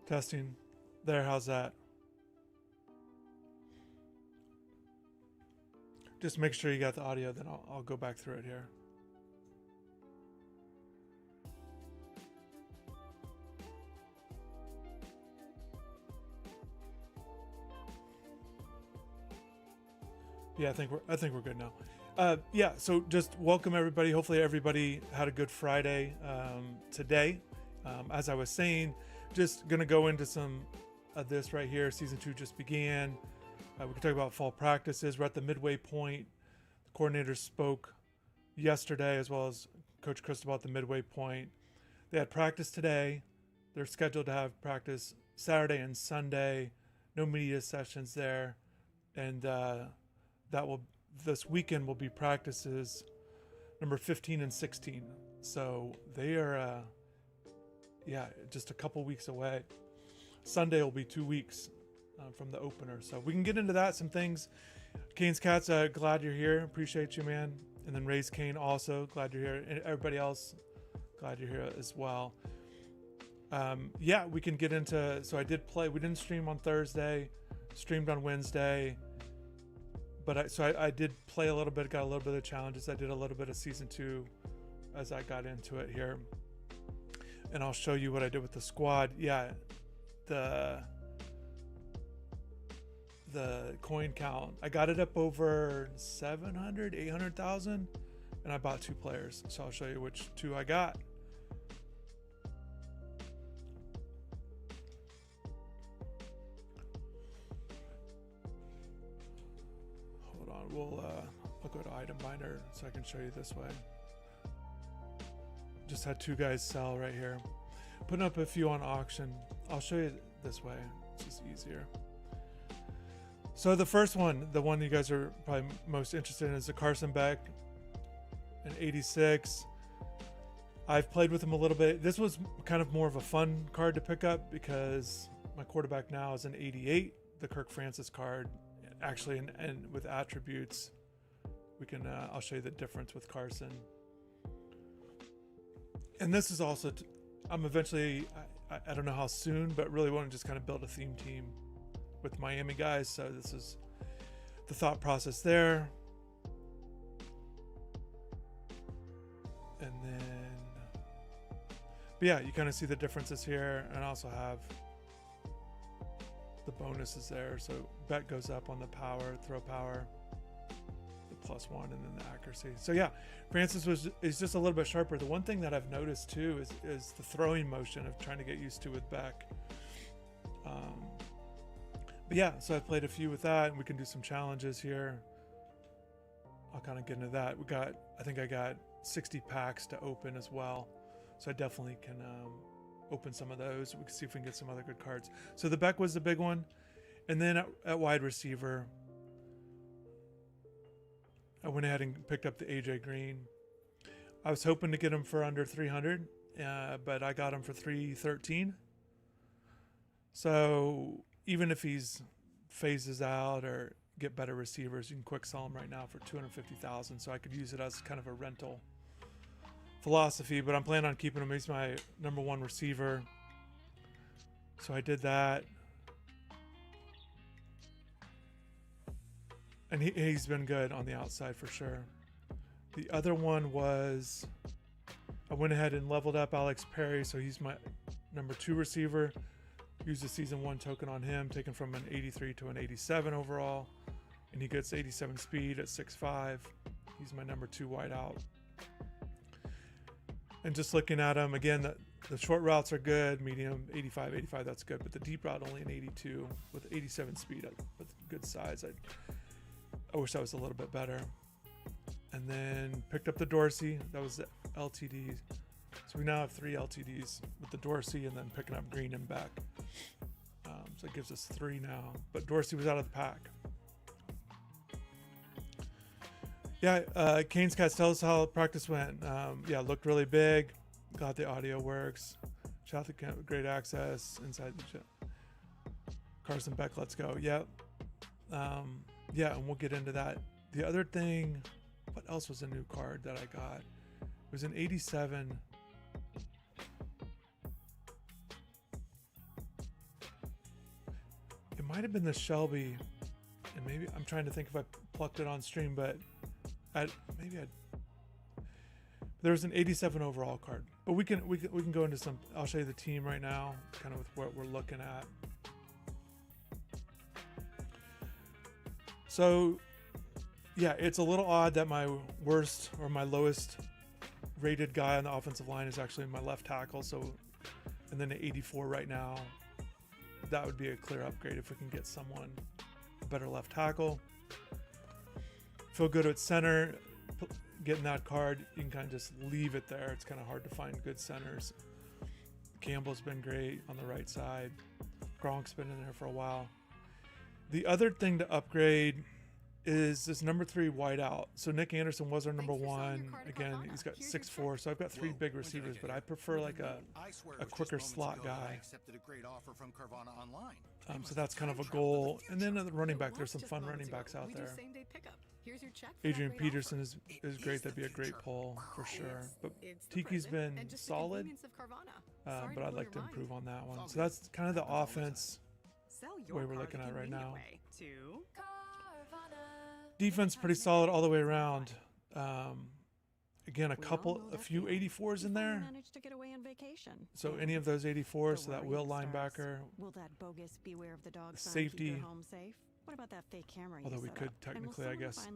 Testing. There, how's that? Just make sure you got the audio, then I'll go back through it here. Yeah, I think we're good now. Yeah, so just welcome everybody. Hopefully everybody had a good Friday today. As I was saying, just gonna go into some of this right here. Season 2 just began. We can talk about fall practices. We're at the midway point. The coordinators spoke yesterday, as well as Coach Crystal, about the midway point. They had practice today. They're scheduled to have practice Saturday and Sunday. No media sessions there, and this weekend will be practices number 15 and 16. So they are, just a couple weeks away. Sunday will be 2 weeks from the opener. So we can get into that, some things. Kane's Cats, glad you're here. Appreciate you, man. And then Ray's Kane also, glad you're here. And everybody else, glad you're here as well. We can get into, so I did play, we didn't stream on Thursday, streamed on Wednesday. But I did play a little bit, got a little bit of challenges. I did a little bit of season 2 as I got into it here. And I'll show you what I did with the squad. Yeah, the coin count, I got it up over 700, 800,000, and I bought 2 players. So I'll show you which 2 I got. I'll go to item binder so I can show you this way. Just had 2 guys sell right here. Putting up a few on auction. I'll show you this way. It's just easier. So the first one, the one you guys are probably most interested in, is the Carson Beck, an 86. I've played with him a little bit. This was kind of more of a fun card to pick up because my quarterback now is an 88, the Kirk Francis card. Actually, and with attributes, we can. I'll show you the difference with Carson. And this is also. I'm eventually. I don't know how soon, but really want to just kind of build a theme team with Miami guys. So this is the thought process there. And then, but yeah, you kind of see the differences here, and I also have the bonuses there. So bet goes up on the power, throw power, the +1, and then the accuracy. So yeah, Francis is just a little bit sharper. The one thing that I've noticed too is the throwing motion of trying to get used to with Beck. But yeah, so I've played a few with that, and we can do some challenges here. I'll kind of get into that. I think I got 60 packs to open as well, so I definitely can open some of those. We can see if we can get some other good cards. So the Beck was the big one. And then at wide receiver, I went ahead and picked up the AJ Green. I was hoping to get him for under 300, but I got him for 313. So even if he's phases out or get better receivers, you can quick sell him right now for 250,000. So I could use it as kind of a rental philosophy, but I'm planning on keeping him. He's my number 1 receiver. So I did that. And he's been good on the outside for sure. The other one was, I went ahead and leveled up Alex Perry. So he's my number 2 receiver. Used a season 1 token on him, taken from an 83 to an 87 overall. And he gets 87 speed at 6'5". He's my number 2 wideout. And just looking at him, again, the short routes are good, medium, 85, that's good. But the deep route, only an 82 with 87 speed with good size. I wish that was a little bit better. And then picked up the Dorsey. That was the LTD. So we now have 3 LTDs with the Dorsey, and then picking up Green and Beck. So it gives us 3 now. But Dorsey was out of the pack. Yeah, Kane's Cats, tell us how practice went. Looked really big. Glad the audio works. Shout out to great access inside the chat. Carson Beck, let's go. Yep. And we'll get into that. The other thing, what else was a new card that I got? It was an 87. might have been the Shelby, and maybe I'm trying to think if I plucked it on stream, but there was an 87 overall card. But we can go into some. I'll show you the team right now, kind of with what we're looking at. So, yeah, it's a little odd that my worst or my lowest rated guy on the offensive line is actually my left tackle. So, and then an 84 right now. That would be a clear upgrade if we can get someone a better left tackle. Feel good at center. Getting that card, you can kind of just leave it there. It's kind of hard to find good centers. Campbell's been great on the right side. Gronk's been in there for a while. The other thing to upgrade is this number 3 wideout. So Nick Anderson was our number 1. Again, he's got 6'4", so I've got 3 big receivers, but I prefer like a quicker slot guy. So that's kind of a goal. And then the running back, there's some fun running backs out there. Adrian Peterson is great. That'd be a great pull for sure. But Tiki's been solid, but I'd like to improve on that one. So that's kind of the offense way we're looking at right now. Defense pretty solid all the way around. Again, a few 84s in there. So any of those 84s, so that will linebacker, safety. What about that fake camera? Although we could technically, I guess,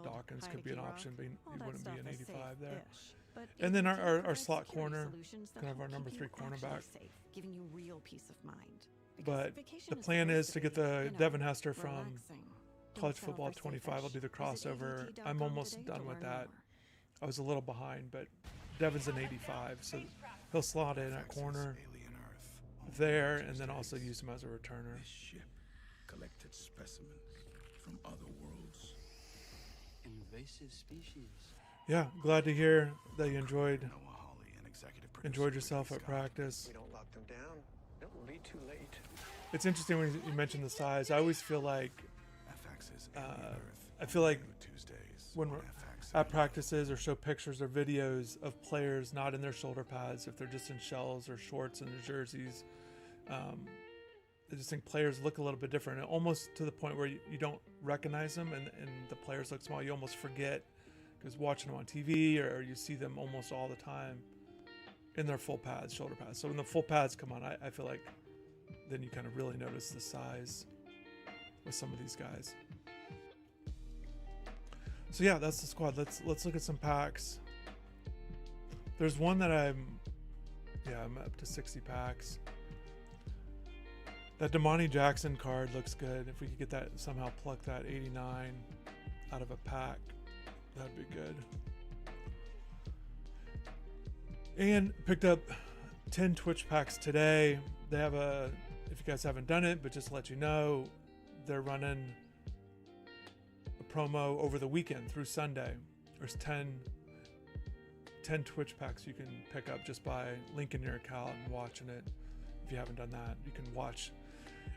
Dawkins could be an option, but he wouldn't be an 85 there. And then our slot corner, kind of our number 3 cornerback. But the plan is to get the Devin Hester from College Football 25. I'll do the crossover. I'm almost done with that. I was a little behind, but Devin's an 85, so he'll slot in at corner there, and then also use him as a returner. Collected specimens from other worlds. Invasive species. Yeah, glad to hear that you enjoyed yourself at practice. We don't lock them down. It will be too late. It's interesting when you mention the size. I always feel like when we're at practices or show pictures or videos of players not in their shoulder pads, if they're just in shells or shorts and their jerseys, I just think players look a little bit different, almost to the point where you don't recognize them, and the players look small. You almost forget because watching them on TV or you see them almost all the time in their full pads, shoulder pads. So when the full pads come on, I feel like then you kind of really notice the size with some of these guys. So yeah, that's the squad. Let's look at some packs. There's one that I'm up to 60 packs. That Damani Jackson card looks good. If we could get that, somehow pluck that 89 out of a pack, that'd be good. And picked up 10 Twitch packs today. They have if you guys haven't done it, but just to let you know, they're running a promo over the weekend through Sunday. There's 10 Twitch packs you can pick up just by linking your account and watching it. If you haven't done that, you can watch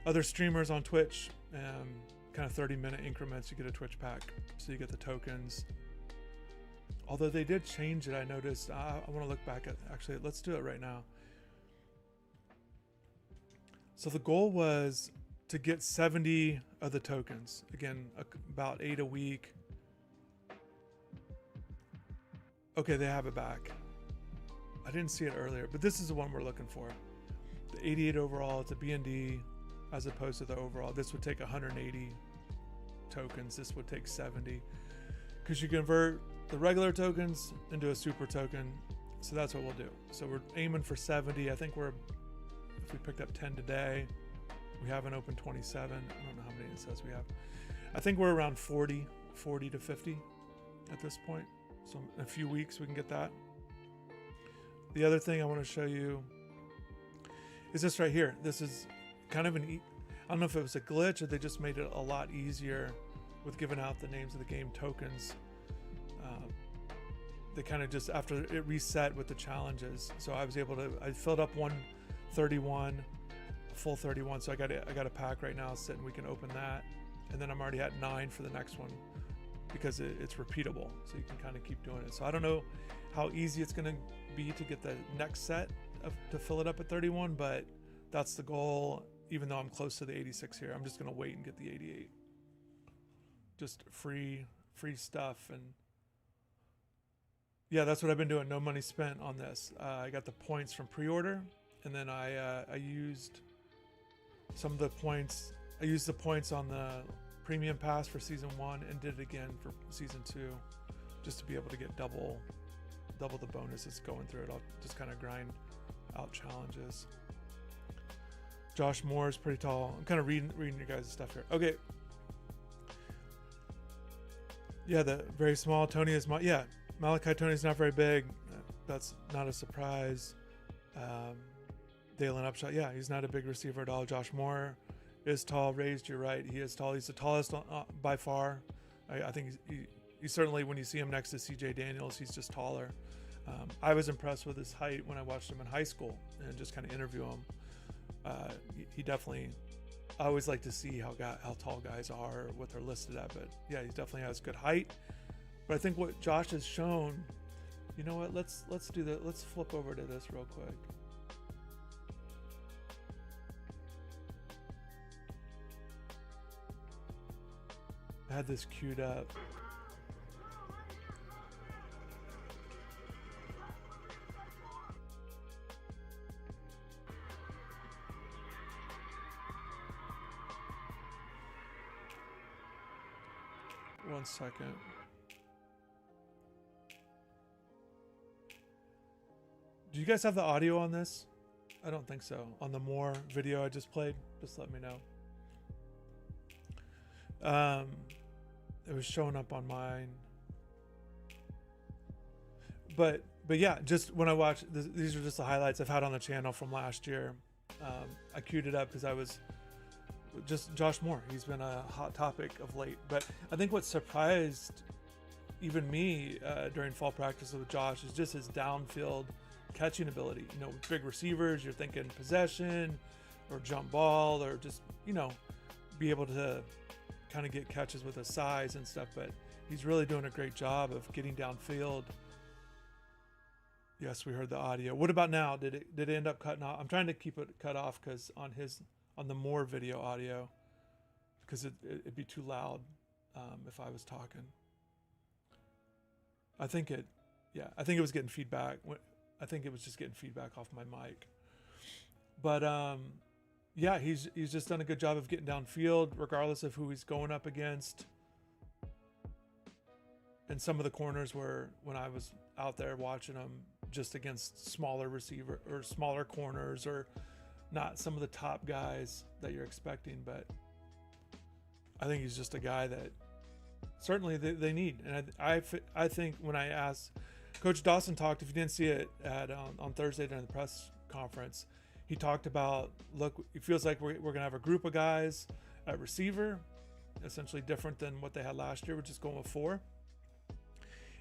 other streamers on Twitch, kind of 30-minute increments. You get a Twitch pack, so you get the tokens. Although they did change it, I noticed. I want to look back at, actually, let's do it right now. So the goal was to get 70 of the tokens. Again, about 8 a week. Okay, they have it back. I didn't see it earlier, but this is the one we're looking for. The 88 overall, it's a B&D as opposed to the overall. This would take 180 tokens. This would take 70. Because you convert the regular tokens into a super token. So that's what we'll do. So we're aiming for 70. I think if we picked up 10 today, we haven't opened 27. I don't know how many it says we have. I think we're around 40 to 50 at this point. So in a few weeks we can get that. The other thing I want to show you is this right here. This is kind of I don't know if it was a glitch or they just made it a lot easier with giving out the names of the game tokens. They kind of just, after it reset with the challenges, so I filled up 131, a full 31, so I got a pack right now sitting, we can open that, and then I'm already at 9 for the next one because it's repeatable, so you can kind of keep doing it. So I don't know how easy it's going to be to get the next set to fill it up at 31, but that's the goal. even though I'm close to the 86 here. I'm just going to wait and get the 88. Just free stuff. And yeah, that's what I've been doing. No money spent on this. I got the points from pre-order, and then I used some of the points. I used the points on the premium pass for season 1 and did it again for season 2, just to be able to get double the bonuses going through it. I'll just kind of grind out challenges. Josh Moore is pretty tall. I'm kind of reading your guys' stuff here. Okay. Yeah, the very small. Tony is Malachi Tony's not very big. That's not a surprise. Dalen Upshot, yeah, he's not a big receiver at all. Josh Moore is tall, raised. You're right. He is tall. He's the tallest by far. I think he certainly, when you see him next to CJ Daniels, he's just taller. I was impressed with his height when I watched him in high school and just kind of interview him. He definitely, I always like to see how tall guys are, what they're listed at, but yeah, he definitely has good height. But I think what Josh has shown, you know what, let's do that. Let's flip over to this real quick. I had this queued up. One second. Do you guys have the audio on this? I don't think so. On the More video I just played, just let me know. It was showing up on mine. But yeah, just when I watched, these are just the highlights I've had on the channel from last year. I queued it up because I was just Josh Moore. He's been a hot topic of late. But I think what surprised even me during fall practice with Josh is just his downfield catching ability. You know, with big receivers, you're thinking possession or jump ball or just, you know, be able to kind of get catches with his size and stuff. But he's really doing a great job of getting downfield. Yes, we heard the audio. What about now? Did it end up cutting off? I'm trying to keep it cut off because on the More video audio, because it'd be too loud if I was talking. I think it was getting feedback. I think it was just getting feedback off my mic. But yeah, he's just done a good job of getting downfield, regardless of who he's going up against. And some of the corners were, when I was out there watching him, just against smaller receiver or smaller corners, or not some of the top guys that you're expecting. But I think he's just a guy that certainly they need. And I think when I asked, Coach Dawson talked, if you didn't see it on Thursday during the press conference, he talked about, look, it feels like we're going to have a group of guys at receiver, essentially different than what they had last year, which is going with 4.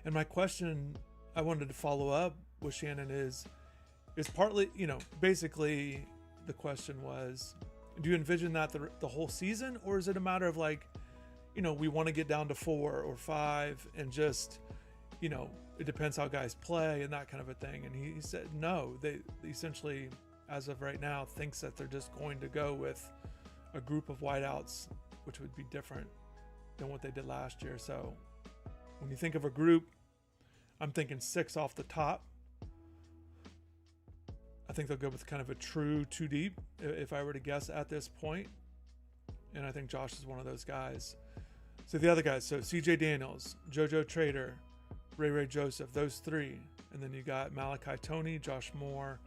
And my question I wanted to follow up with Shannon is partly, you know, basically the question was, do you envision that the whole season, or is it a matter of like, you know, we want to get down to 4 or 5 and just, you know, it depends how guys play and that kind of a thing. And he said, no, they essentially, as of right now, thinks that they're just going to go with a group of wideouts, which would be different than what they did last year. So when you think of a group, I'm thinking 6 off the top. I think they'll go with kind of a true 2 deep, if I were to guess at this point. And I think Josh is one of those guys. So the other guys, so CJ Daniels, JoJo Trader, Ray Joseph, those 3. And then you got Malachi Tony, Josh Moore,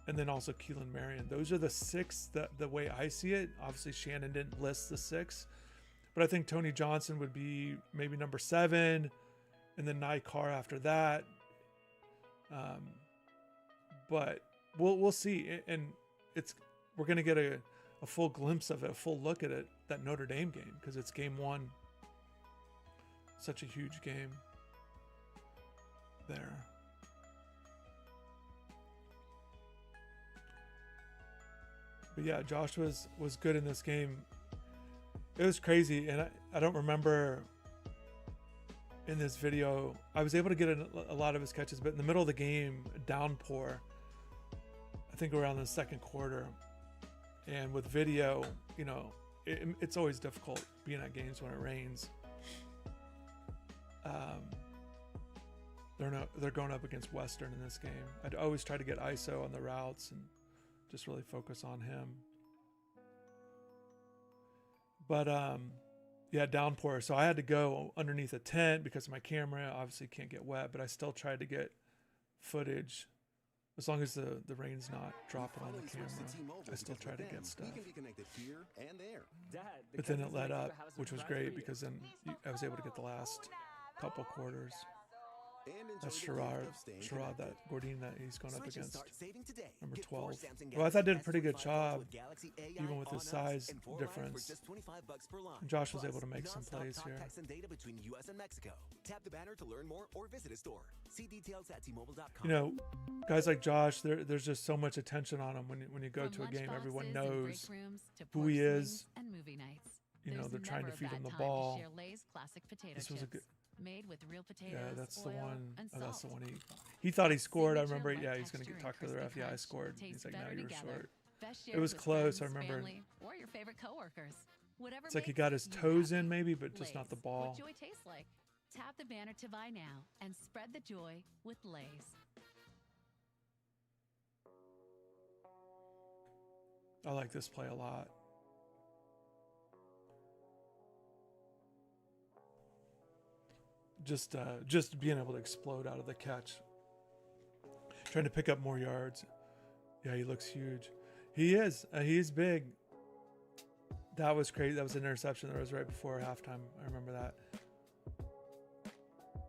and then also Keelan Marion. Those are the 6 that the way I see it. Obviously, Shannon didn't list the 6. But I think Tony Johnson would be maybe number 7, and then Nye Carr after that. But we'll see. And we're going to get a full glimpse of it, a full look at it, that Notre Dame game, because it's game 1. Such a huge game there. But yeah, Josh was good in this game. It was crazy, and I don't remember in this video, I was able to get a lot of his catches, but in the middle of the game, downpour, I think around the second quarter, And with video, you know, it's always difficult being at games when it rains. They're going up against Western in this game. I'd always try to get ISO on the routes and just really focus on him. But yeah, downpour. So I had to go underneath a tent because my camera obviously can't get wet, but I still tried to get footage. As long as the rain's not dropping on the camera, I still try to get stuff. But then it let up, which was great because then I was able to get the last couple quarters. That's Sherrod, that Gordine that he's going up against, number 12. Well, I thought I did a pretty good job, even with the size difference. And Josh was able to make some plays here. You know, guys like Josh, there's just so much attention on him when you go to a game. Everyone knows who he is. You know, they're trying to feed him the ball. This was a good... Made with real potatoes, yeah, that's the oil, one. and Oh, that's the salt. one he thought he scored. I remember. Signature Yeah, light he's gonna get texture talked to and the ref. crispy Yeah, I crunch scored. taste He's like, better no, you were together. short. Best It shared was with close. I friends, remember. family, or your favorite coworkers. Whatever It's like he makes got his you toes happy. in maybe, but just not the Lay's, ball. What joy tastes like. Tap the banner to buy now and spread the joy with Lay's. I like this play a lot. Just being able to explode out of the catch. Trying to pick up more yards. Yeah, he looks huge. He is. He's big. That was crazy. That was an interception that was right before halftime. I remember that.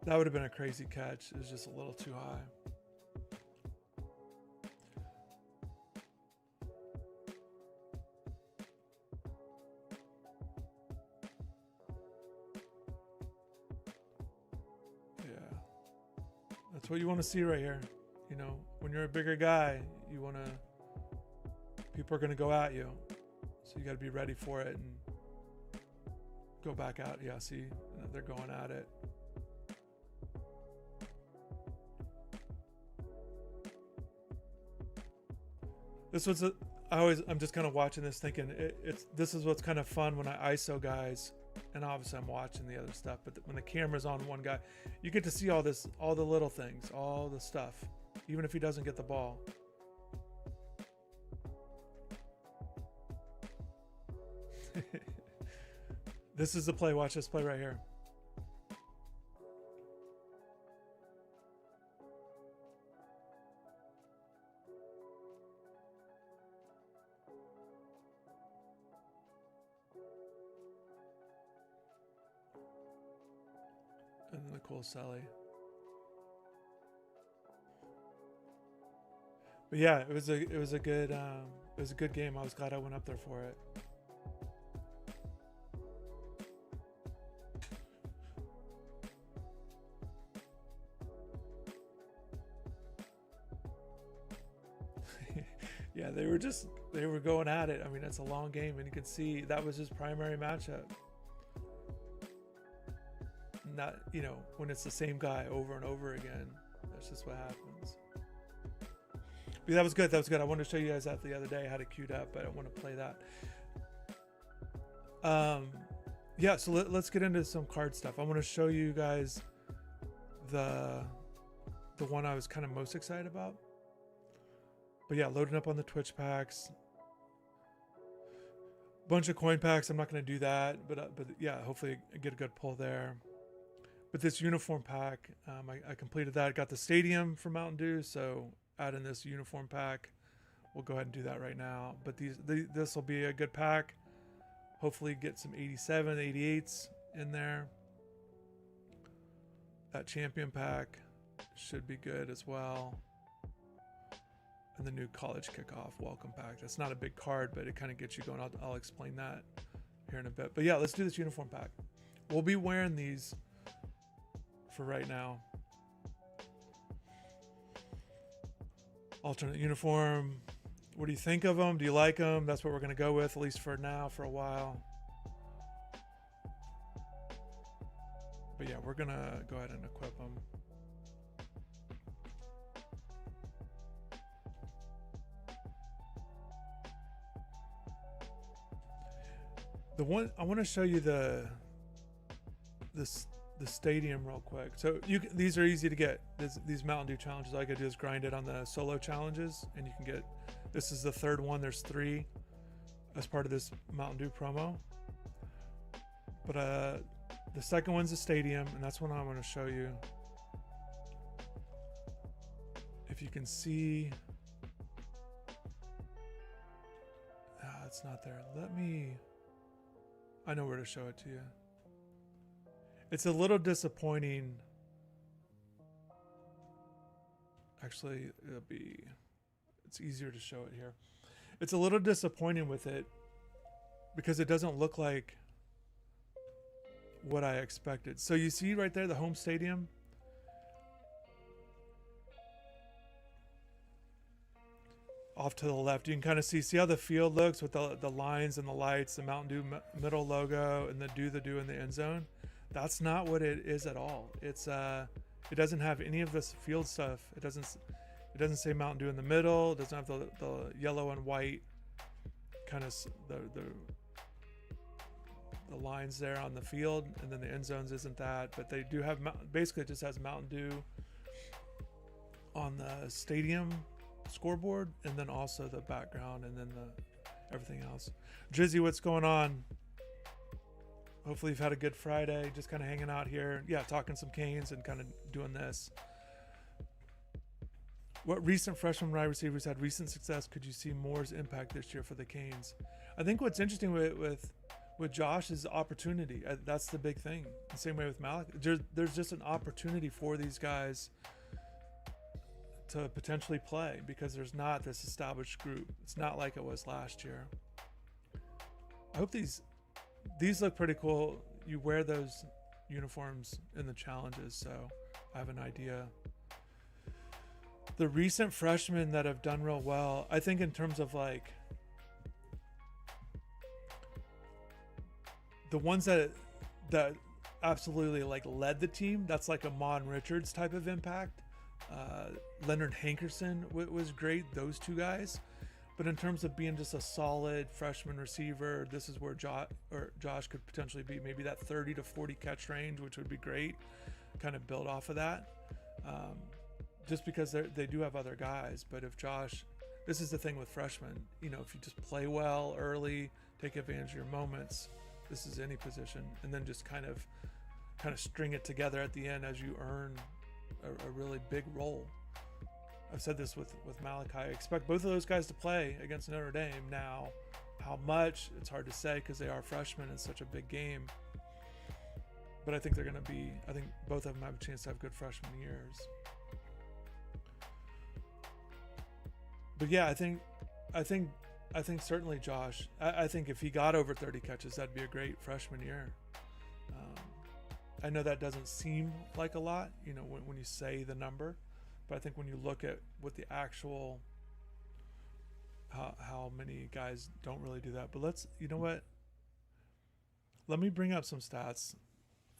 That would have been a crazy catch. It was just a little too high. That's what you want to see right here. You know, when you're a bigger guy, you want to, people are going to go at you. So you got to be ready for it and go back out. Yeah, see, they're going at it. This was I'm just kind of watching this thinking this is what's kind of fun when I ISO guys. And obviously I'm watching the other stuff, but when the camera's on one guy, you get to see all the little things, all the stuff, even if he doesn't get the ball. This is the play. Watch this play right here. And then the cool Sally. But yeah, it was a good game. I was glad I went up there for it. Yeah, they were going at it. I mean, it's a long game, and you can see that was his primary matchup. Not, you know, when it's the same guy over and over again, that's just what happens. But that was good. That was good. I wanted to show you guys that the other day. I had it queued up, but I want to play that. Yeah, so let's get into some card stuff. I want to show you guys the one I was kind of most excited about. But yeah, loading up on the Twitch packs. Bunch of coin packs. I'm not going to do that, but yeah, hopefully I get a good pull there. But this uniform pack, I completed that. Got the stadium from Mountain Dew, so add in this uniform pack. We'll go ahead and do that right now. But this will be a good pack. Hopefully get some 87, 88s in there. That champion pack should be good as well. And the new college kickoff welcome pack. That's not a big card, but it kind of gets you going. I'll explain that here in a bit. But yeah, let's do this uniform pack. We'll be wearing these for right now. Alternate uniform. What do you think of them? Do you like them? That's what we're going to go with, at least for now, for a while. But yeah, we're going to go ahead and equip them. The one I want to show you the stadium real quick. So these are easy to get. These Mountain Dew challenges. All you gotta do is grind it on the solo challenges, and you can get. This is the third one. There's 3 as part of this Mountain Dew promo. But the second one's the stadium, and that's what I'm going to show you. If you can see, it's not there. I know where to show it to you. It's a little disappointing. Actually, it's easier to show it here. It's a little disappointing with it because it doesn't look like what I expected. So you see right there the home stadium. Off to the left, you can kind of see how the field looks with the lines and the lights, the Mountain Dew middle logo, and the Dew in the end zone. That's not what it is at all. It doesn't have any of this field stuff. It doesn't say Mountain Dew in the middle. It doesn't have the yellow and white kind of the lines there on the field, and then the end zones isn't that. But they do have, basically it just has Mountain Dew on the stadium scoreboard, and then also the background, and then everything else. Drizzy, what's going on? Hopefully you've had a good Friday, just kind of hanging out here. Yeah, talking some Canes and kind of doing this. What recent freshman wide receivers had recent success? Could you see Moore's impact this year for the Canes? I think what's interesting with Josh is opportunity. That's the big thing. The same way with Malik. There's just an opportunity for these guys to potentially play because there's not this established group. It's not like it was last year. I hope these look pretty cool. You wear those uniforms in the challenges, so I have an idea. The recent freshmen that have done real well, I think in terms of like the ones that absolutely like led the team, that's like a Mon Richards type of impact. Leonard Hankerson was great, those 2 guys. But in terms of being just a solid freshman receiver, this is where Josh could potentially be, maybe that 30 to 40 catch range, which would be great. Kind of build off of that. Just because they do have other guys. But if Josh, this is the thing with freshmen, if you just play well early, take advantage of your moments, this is any position, and then just kind of string it together at the end as you earn a really big role. I've said this with Malachi. I expect both of those guys to play against Notre Dame. Now, how much, it's hard to say because they are freshmen in such a big game. But I think they're going to be, I think both of them have a chance to have good freshman years. But yeah, I think certainly Josh, I think if he got over 30 catches, that'd be a great freshman year. I know that doesn't seem like a lot, when you say the number, but I think when you look at what the actual, how many guys don't really do that. But let me bring up some stats,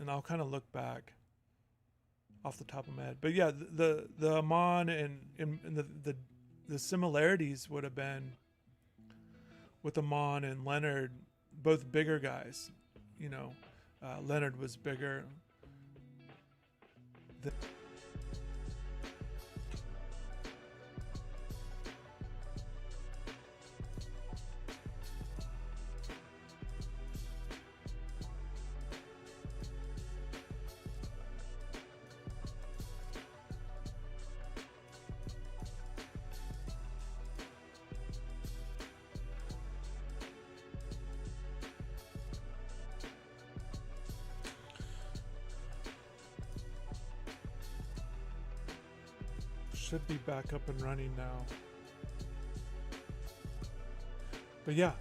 and I'll kind of look back off the top of my head. But yeah, the Amon and the similarities would have been with Amon and Leonard, both bigger guys. Leonard was bigger. Should be back up and running now. But yeah,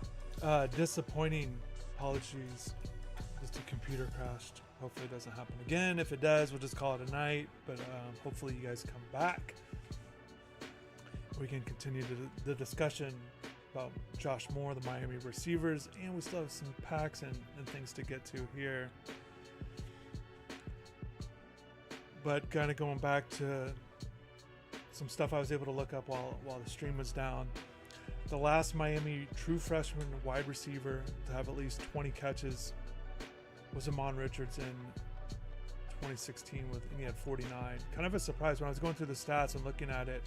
disappointing. Apologies. Just a computer crashed. Hopefully it doesn't happen again. If it does, we'll just call it a night. But hopefully you guys come back. We can continue the discussion about Josh Moore, the Miami receivers, and we still have some packs and things to get to here. But kind of going back to some stuff I was able to look up while the stream was down. The last Miami true freshman wide receiver to have at least 20 catches was Amon Richards in 2016 and he had 49. Kind of a surprise when I was going through the stats and looking at it.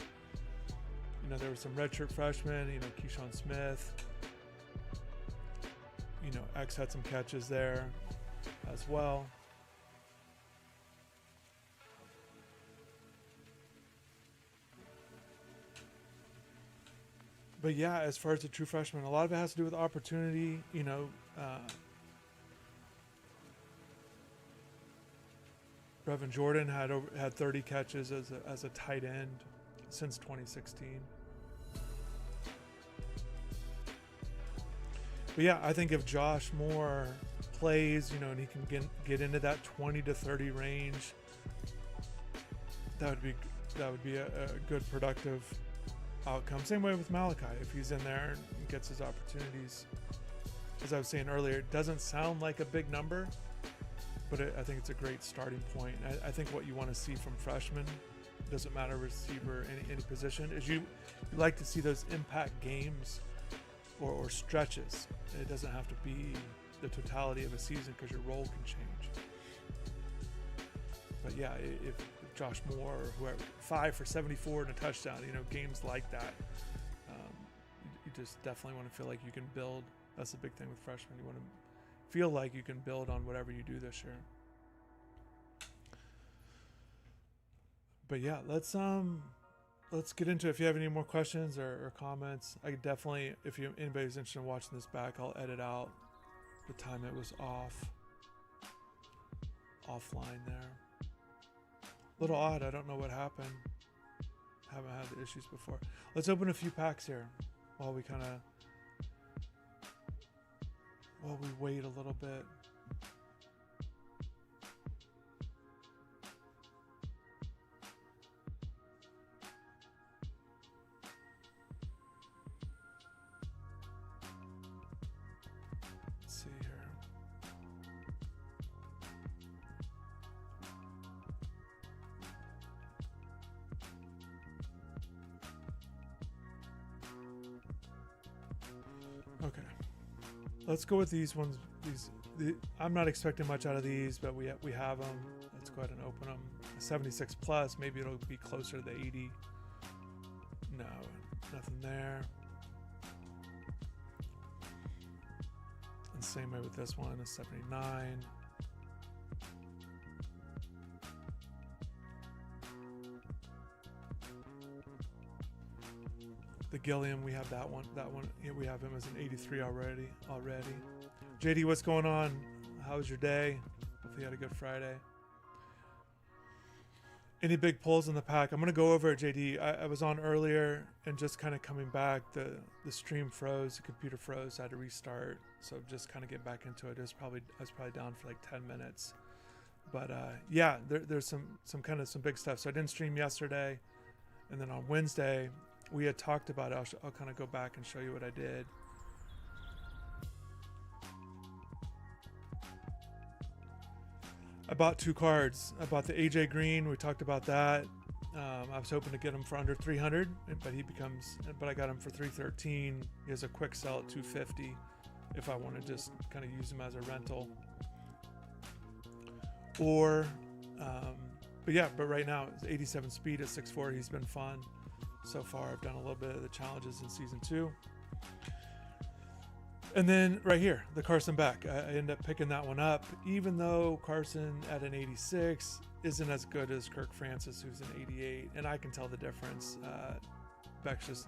You know, there were some redshirt freshmen, you know, Keyshawn Smith. You know, X had some catches there as well. But yeah, as far as the true freshman, a lot of it has to do with opportunity. You know, Brevin Jordan had 30 catches as a tight end since 2016. But yeah, I think if Josh Moore plays, you know, and he can get into that 20 to 30 range, that would be a good productive outcome. Same way with Malachi, if he's in there and gets his opportunities. As I was saying earlier, it doesn't sound like a big number, but I think it's a great starting point. I think what you want to see from freshmen, doesn't matter receiver, any position, is you like to see those impact games or stretches. It doesn't have to be the totality of a season because your role can change. But yeah, if Josh Moore or whoever, 5 for 74 and a touchdown, you know, games like that, you just definitely want to feel like you can build. That's the big thing with freshmen. You want to feel like you can build on whatever you do this year. But yeah, let's get into it. If you have any more questions or comments, I could definitely, if anybody's interested in watching this back, I'll edit out the time it was offline there. A little odd. I don't know what happened. Haven't had the issues before. Let's open a few packs here while we wait a little bit. Let's see here. Okay, let's go with these ones. I'm not expecting much out of these, but we have them. Let's go ahead and open them. 76 plus, maybe it'll be closer to the 80. No, nothing there. And same way with this one, a 79. The Gilliam, we have that one. Yeah, we have him as an 83 already. JD, what's going on? How was your day? Hopefully you had a good Friday. Any big pulls in the pack? I'm going to go over it, JD. I was on earlier and just kind of coming back. The stream froze, the computer froze. I had to restart. So just kind of get back into it. I was probably down for like 10 minutes. But yeah, there's some big stuff. So I didn't stream yesterday. And then on Wednesday, we had talked about it. I'll kind of go back and show you what I did. I bought 2 cards. I bought the AJ Green. We talked about that. I was hoping to get him for under 300, but I got him for 313. He has a quick sell at 250 if I want to just kind of use him as a rental. But right now it's 87 speed at 6'4". He's been fun so far. I've done a little bit of the challenges in season 2. And then right here, the Carson Beck. I ended up picking that one up, even though Carson at an 86 isn't as good as Kirk Francis, who's an 88. And I can tell the difference. Beck's just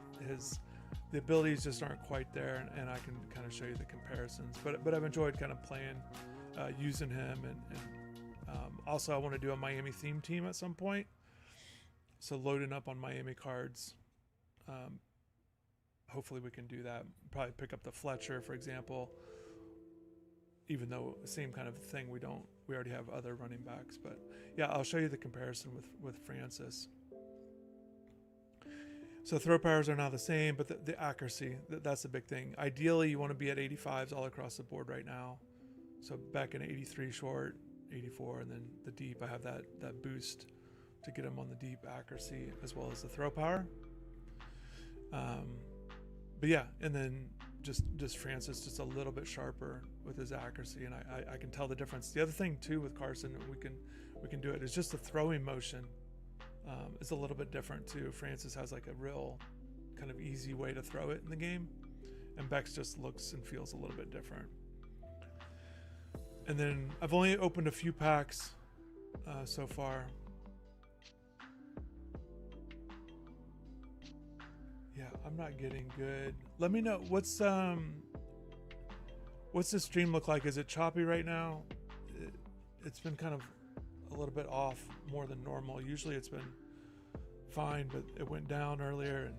the abilities just aren't quite there, and I can kind of show you the comparisons. But I've enjoyed kind of playing, using him, and also I want to do a Miami theme team at some point. So loading up on Miami cards. Hopefully we can do that. Probably pick up the Fletcher, for example. Even though same kind of thing, we already have other running backs. But yeah, I'll show you the comparison with Francis. So throw powers are now the same, but the accuracy, that's the big thing. Ideally, you want to be at 85s all across the board right now. So back in 83 short, 84, and then the deep, I have that boost to get him on the deep accuracy as well as the throw power. But yeah, and then just Francis just a little bit sharper with his accuracy, and I can tell the difference. The other thing too with Carson, we can do it, is just the throwing motion is a little bit different too. Francis has like a real kind of easy way to throw it in the game, and Bex just looks and feels a little bit different. And then I've only opened a few packs so far. Yeah, I'm not getting good. Let me know what's the stream look like. Is it choppy right now? It's been kind of a little bit off more than normal. Usually it's been fine, but it went down earlier and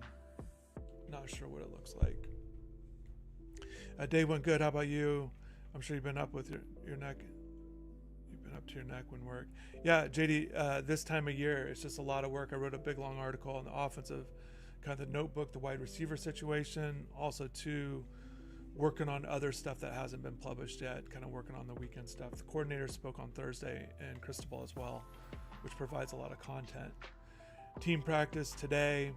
not sure what it looks like. Day went good. How about you? I'm sure you've been up with your neck. You've been up to your neck when work. Yeah, JD, this time of year, it's just a lot of work. I wrote a big long article on the offensive, kind of the notebook, the wide receiver situation. Also, too, working on other stuff that hasn't been published yet, kind of working on the weekend stuff. The coordinator spoke on Thursday, and Cristobal as well, which provides a lot of content. Team practice today,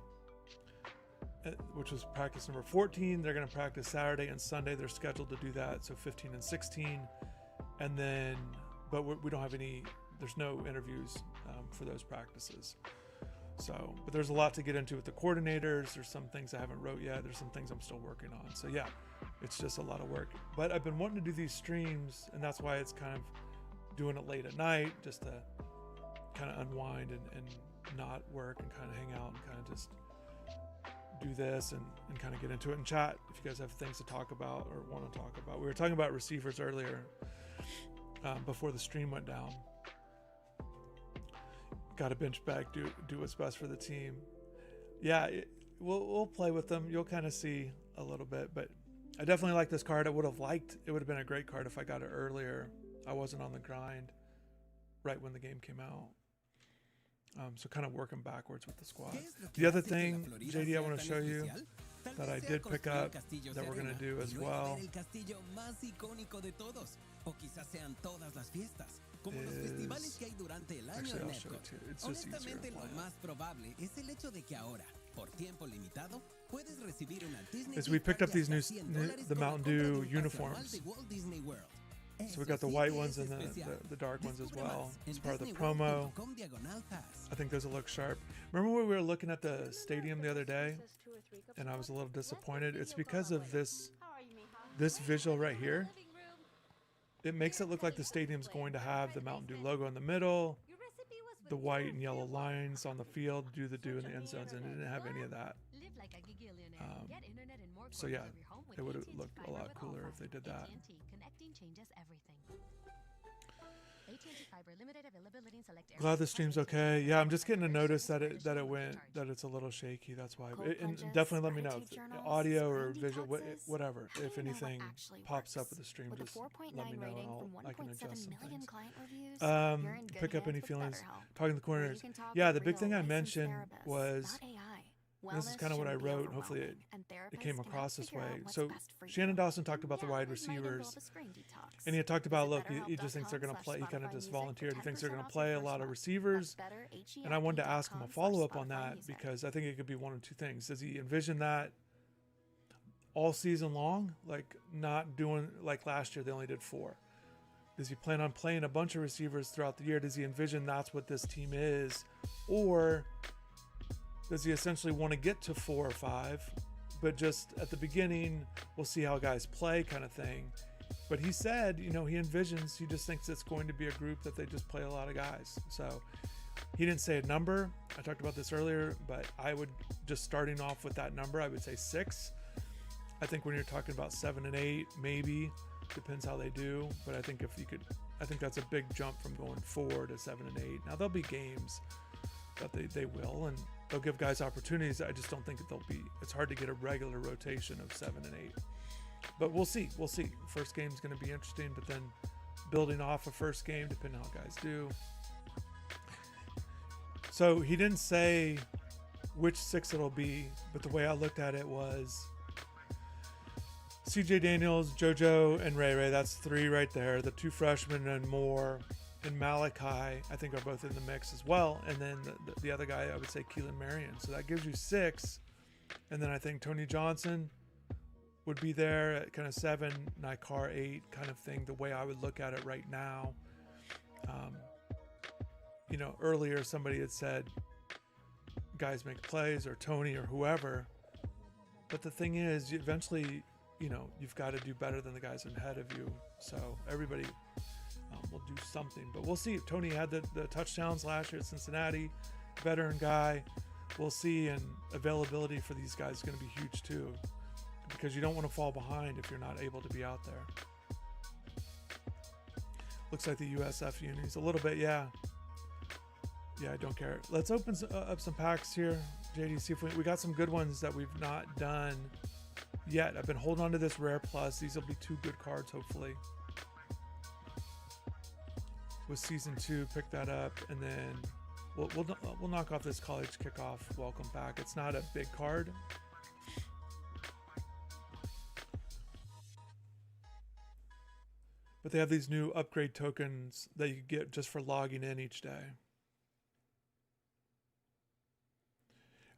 which was practice number 14. They're going to practice Saturday and Sunday. They're scheduled to do that, so 15 and 16. And then, but we don't have any, there's no interviews for those practices. So, but there's a lot to get into with the coordinators. There's some things I haven't wrote yet. There's some things I'm still working on. So yeah, it's just a lot of work. But I've been wanting to do these streams, and that's why it's kind of doing it late at night, just to kind of unwind and not work and kind of hang out and kind of just do this and kind of get into it and chat if you guys have things to talk about or want to talk about. We were talking about receivers earlier before the stream went down. Got to bench back, do what's best for the team. Yeah, we'll play with them. You'll kind of see a little bit, but I definitely like this card. It would have been a great card if I got it earlier. I wasn't on the grind right when the game came out. So kind of working backwards with the squad. The other thing, JD, I want to show you that I did pick up that we're going to do as well is, actually I'll show it to you. It's just easier to play. Is we picked up these the Mountain Dew uniforms. So we got the white ones and the dark ones as well. It's part of the promo. I think those will look sharp. Remember when we were looking at the stadium the other day and I was a little disappointed? It's because of this visual right here. It makes it look like the stadium's going to have the Mountain Dew logo in the middle, the white and yellow lines on the field, do the dew in the end zones, and it didn't have any of that. So yeah, it would have looked a lot cooler if they did that. Glad the stream's okay. Yeah, I'm just getting a notice that it's a little shaky. That's why. And definitely let me know, audio or visual, whatever. If anything pops up with the stream, just let me know and I can adjust some things. Pick up any feelings. Talking to the corners. Yeah, the big thing I mentioned was, this is kind of what I wrote, and hopefully it came across this way. So Shannon Dawson talked about the wide receivers, and he had talked about, look, he just thinks they're going to play. He kind of just volunteered. He thinks they're going to play a lot of receivers, and I wanted to ask him a follow-up on that because I think it could be one of two things. Does he envision that all season long, like not doing like last year? They only did 4. Does he plan on playing a bunch of receivers throughout the year? Does he envision that's what this team is, or does he essentially want to get to 4 or 5, but just at the beginning, we'll see how guys play kind of thing? But he said, he envisions, he just thinks it's going to be a group that they just play a lot of guys. So he didn't say a number. I talked about this earlier, but I would, just starting off with that number, I would say 6. I think when you're talking about 7 and 8, maybe, depends how they do. But I think I think that's a big jump from going 4 to 7 and 8. Now there'll be games that they will, and they'll give guys opportunities. I just don't think it's hard to get a regular rotation of 7 and 8. But we'll see. First game's going to be interesting, but then building off a first game, depending on how guys do. So he didn't say which 6 it'll be, but the way I looked at it was CJ Daniels, JoJo, and Ray Ray. That's 3 right there. The 2 freshmen and more. And Malachi, I think, are both in the mix as well. And then the other guy, I would say Keelan Marion. So that gives you 6. And then I think Tony Johnson, would be there at kind of 7, Nikar 8 kind of thing, the way I would look at it right now. You know, earlier somebody had said guys make plays, or Tony or whoever. But the thing is, eventually, you know, you've got to do better than the guys ahead of you. So everybody will do something. But we'll see. Tony had the touchdowns last year at Cincinnati, veteran guy. We'll see. And availability for these guys is going to be huge too, because you don't want to fall behind if you're not able to be out there. Looks like the USF unis a little bit, yeah. Yeah, I don't care. Let's open up some packs here, JD. See if we got some good ones that we've not done yet. I've been holding on to this Rare Plus. These will be 2 good cards, hopefully. With Season 2, pick that up, and then we'll knock off this College Kickoff Welcome Pack. It's not a big card. But they have these new upgrade tokens that you can get just for logging in each day.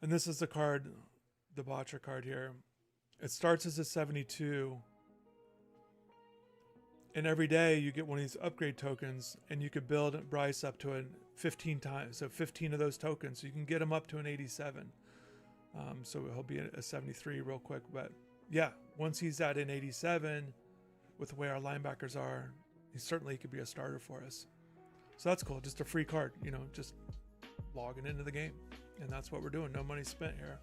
And this is the card, the Botcher card here. It starts as a 72. And every day you get one of these upgrade tokens, and you could build Bryce up to 15 times. So 15 of those tokens. So you can get him up to an 87. So he'll be a 73 real quick. But yeah, once he's at an 87, with the way our linebackers are, he certainly could be a starter for us. So that's cool. Just a free card, you know, just logging into the game. And that's what we're doing. No money spent here.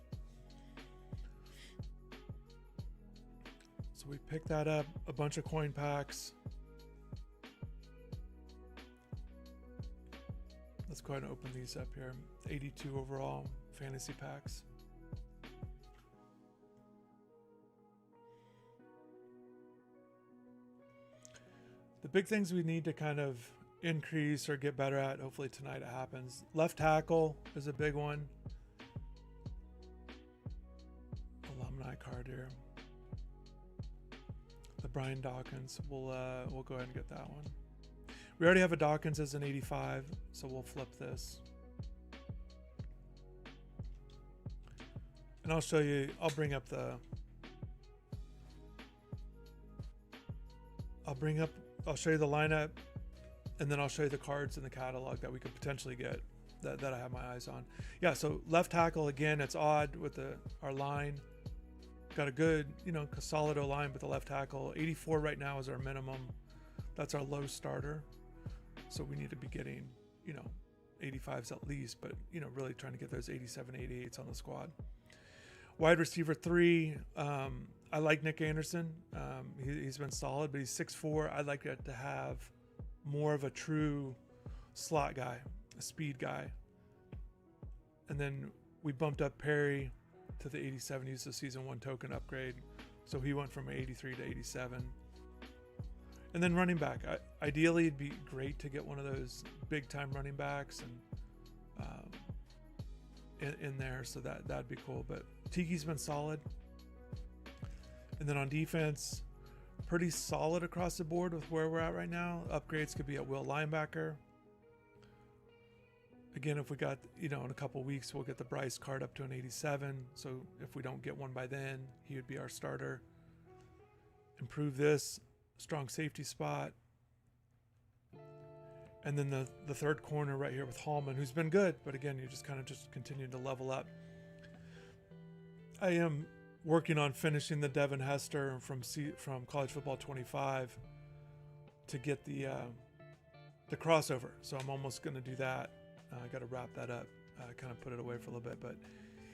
So we picked that up. A bunch of coin packs. Let's go ahead and open these up here. 82 overall fantasy packs. The big things we need to kind of increase or get better at, hopefully tonight it happens. Left tackle is a big one. Alumni card here. The Brian Dawkins, we'll go ahead and get that one. We already have a Dawkins as an 85, so we'll flip this. And I'll show you, I'll bring up I'll show you the lineup, and then I'll show you the cards in the catalog that we could potentially get that I have my eyes on. Yeah, so left tackle, again, it's odd with our line. Got a good, you know, solid O-line, but the left tackle, 84 right now is our minimum. That's our low starter. So we need to be getting, you know, 85s at least, but, you know, really trying to get those 87, 88s on the squad. Wide receiver 3, I like Nick Anderson. He's been solid, but he's 6'4". I'd like to have more of a true slot guy, a speed guy. And then we bumped up Perry to the 87. He's a season 1 token upgrade. So he went from 83 to 87. And then running back. Ideally, it'd be great to get one of those big time running backs and in there. So that'd be cool. But Tiki's been solid. And then on defense, pretty solid across the board with where we're at right now. Upgrades could be at will linebacker. Again, if we got, you know, in a couple weeks, we'll get the Bryce card up to an 87. So if we don't get one by then, he would be our starter. Improve this strong safety spot. And then the third corner right here with Hallman, who's been good, but again, you just kind of continue to level up. I am working on finishing the Devin Hester from College Football 25 to get the crossover. So I'm almost going to do that. I got to wrap that up, kind of put it away for a little bit, but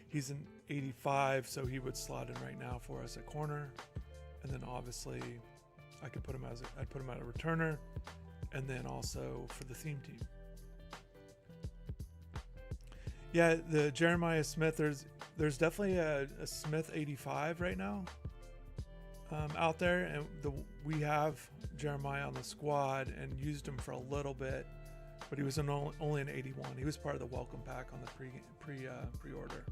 he's an 85, so he would slot in right now for us at corner. And then obviously I'd put him as a returner, and then also for the theme team. Yeah, the Jeremiah Smith, there's definitely a Smith 85 right now out there, and we have Jeremiah on the squad and used him for a little bit, but he was only an 81. He was part of the welcome pack on the pre-order.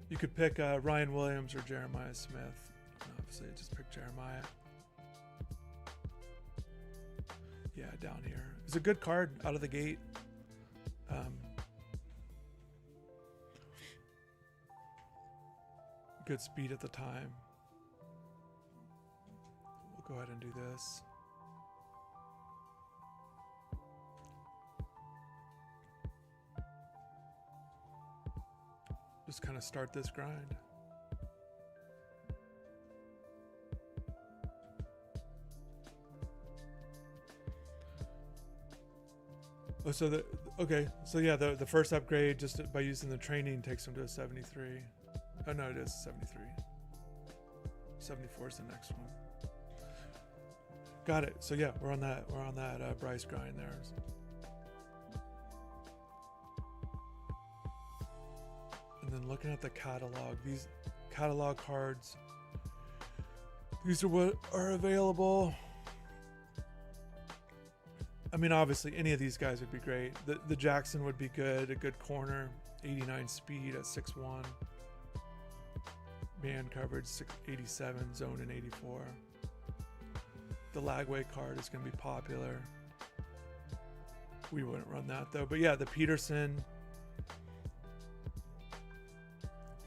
You could pick Ryan Williams or Jeremiah Smith. Obviously, just pick Jeremiah. Yeah, down here. It's a good card out of the gate. good speed at the time. We'll go ahead and do this. Just kind of start this grind. Oh, so the first upgrade just by using the training takes him to a 73. Oh no, it is 73. 74 is the next one. Got it. So yeah, we're on that Bryce grind there. And then looking at the catalog, these catalog cards, these are what are available. I mean, obviously, any of these guys would be great. The Jackson would be good, a good corner, 89 speed at 6'1". Man coverage, 87, zone in 84. The Lagway card is going to be popular. We wouldn't run that, though. But yeah, the Peterson.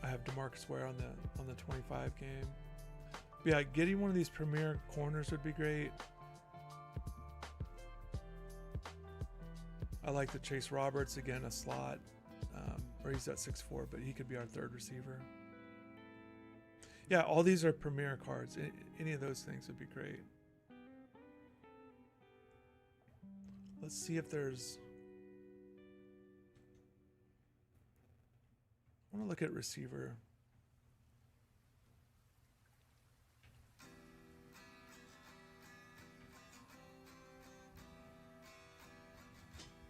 I have DeMarcus Ware on the 25 game. But yeah, getting one of these premier corners would be great. I like the Chase Roberts, again, a slot, or he's at 6'4", but he could be our third receiver. Yeah, all these are premier cards. Any of those things would be great. Let's see if there's... I want to look at receiver.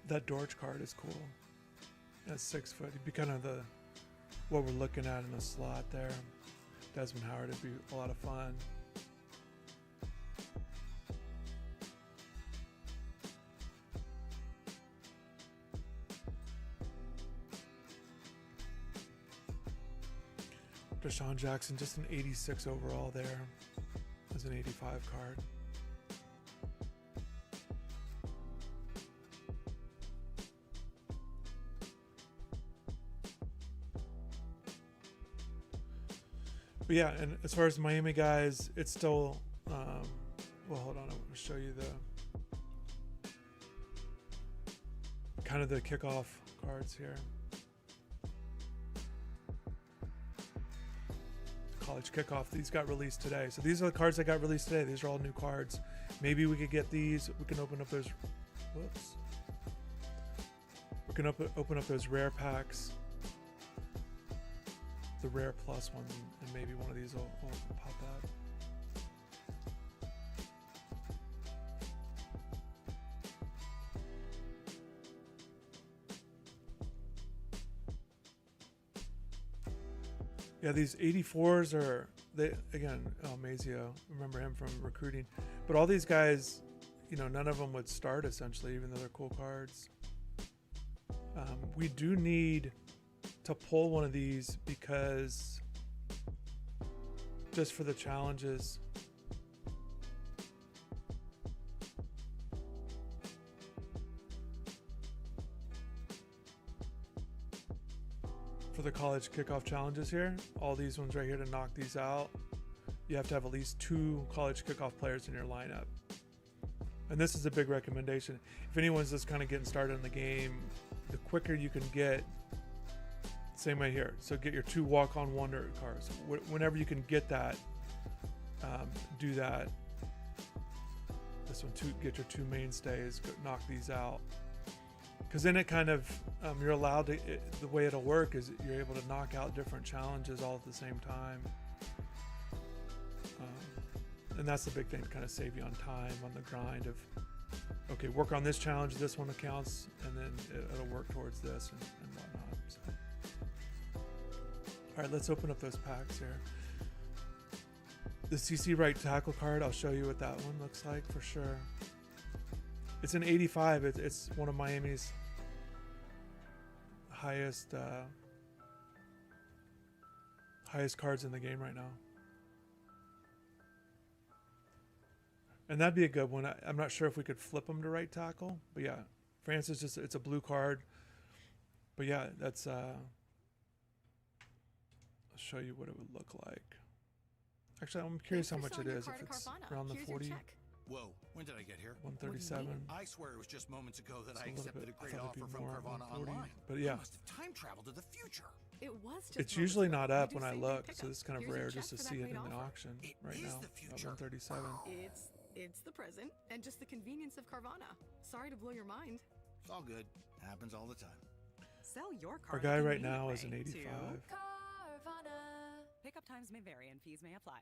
That Dortch card is cool. That's 6 foot. He'd be kind of what we're looking at in the slot there. Desmond Howard would be a lot of fun. Deshaun Jackson, just an 86 overall there. As an 85 card. But yeah, and as far as Miami guys, it's still, well, hold on, I'm going to show you the, kind of the kickoff cards here. College kickoff, these got released today. So these are the cards that got released today. These are all new cards. Maybe we could get these. We can open up those, whoops. We can open up those rare packs. The rare plus one, and maybe one of these will pop out. Yeah, these 84s are, they again, Mazio, remember him from recruiting. But all these guys, you know, none of them would start essentially, even though they're cool cards. We do need to pull one of these because just for the challenges. For the college kickoff challenges here, all these ones right here to knock these out, you have to have at least 2 college kickoff players in your lineup. And this is a big recommendation. If anyone's just kind of getting started in the game, the quicker you can get, same way here. So get your 2 walk-on wonder cards. Whenever you can get that, do that. This one, get your 2 mainstays, knock these out. Because then it kind of, you're allowed to, the way it'll work is you're able to knock out different challenges all at the same time. And that's the big thing, to kind of save you on time, on the grind of, okay, work on this challenge, this one accounts, and then it'll work towards this and whatnot. So. All right, let's open up those packs here. The CC right tackle card, I'll show you what that one looks like for sure. It's an 85. It's one of Miami's highest cards in the game right now. And that'd be a good one. I'm not sure if we could flip him to right tackle, but yeah, Francis it's a blue card. But yeah, that's I'll show you what it would look like. Actually, I'm curious how much it is. If it's around the 40, Whoa, when did I get here? 137. I swear it was just moments ago that It's I a little accepted bit- a great I thought offer it'd be from more, Carvana 140. online. But I yeah, must have time traveled to the future. It was just it's usually not moments ago. up You when do I same-day look, pickup. so it's kind of Here's your rare check just to for that see it great in the offer. auction It right is now. the At future. 137. It's the present and just the convenience of Carvana. Sorry to blow your mind. It's all good. Happens all the time. Sell your car. Our the guy right convenient now is an way 85. to Carvana. Pickup times may vary and fees may apply.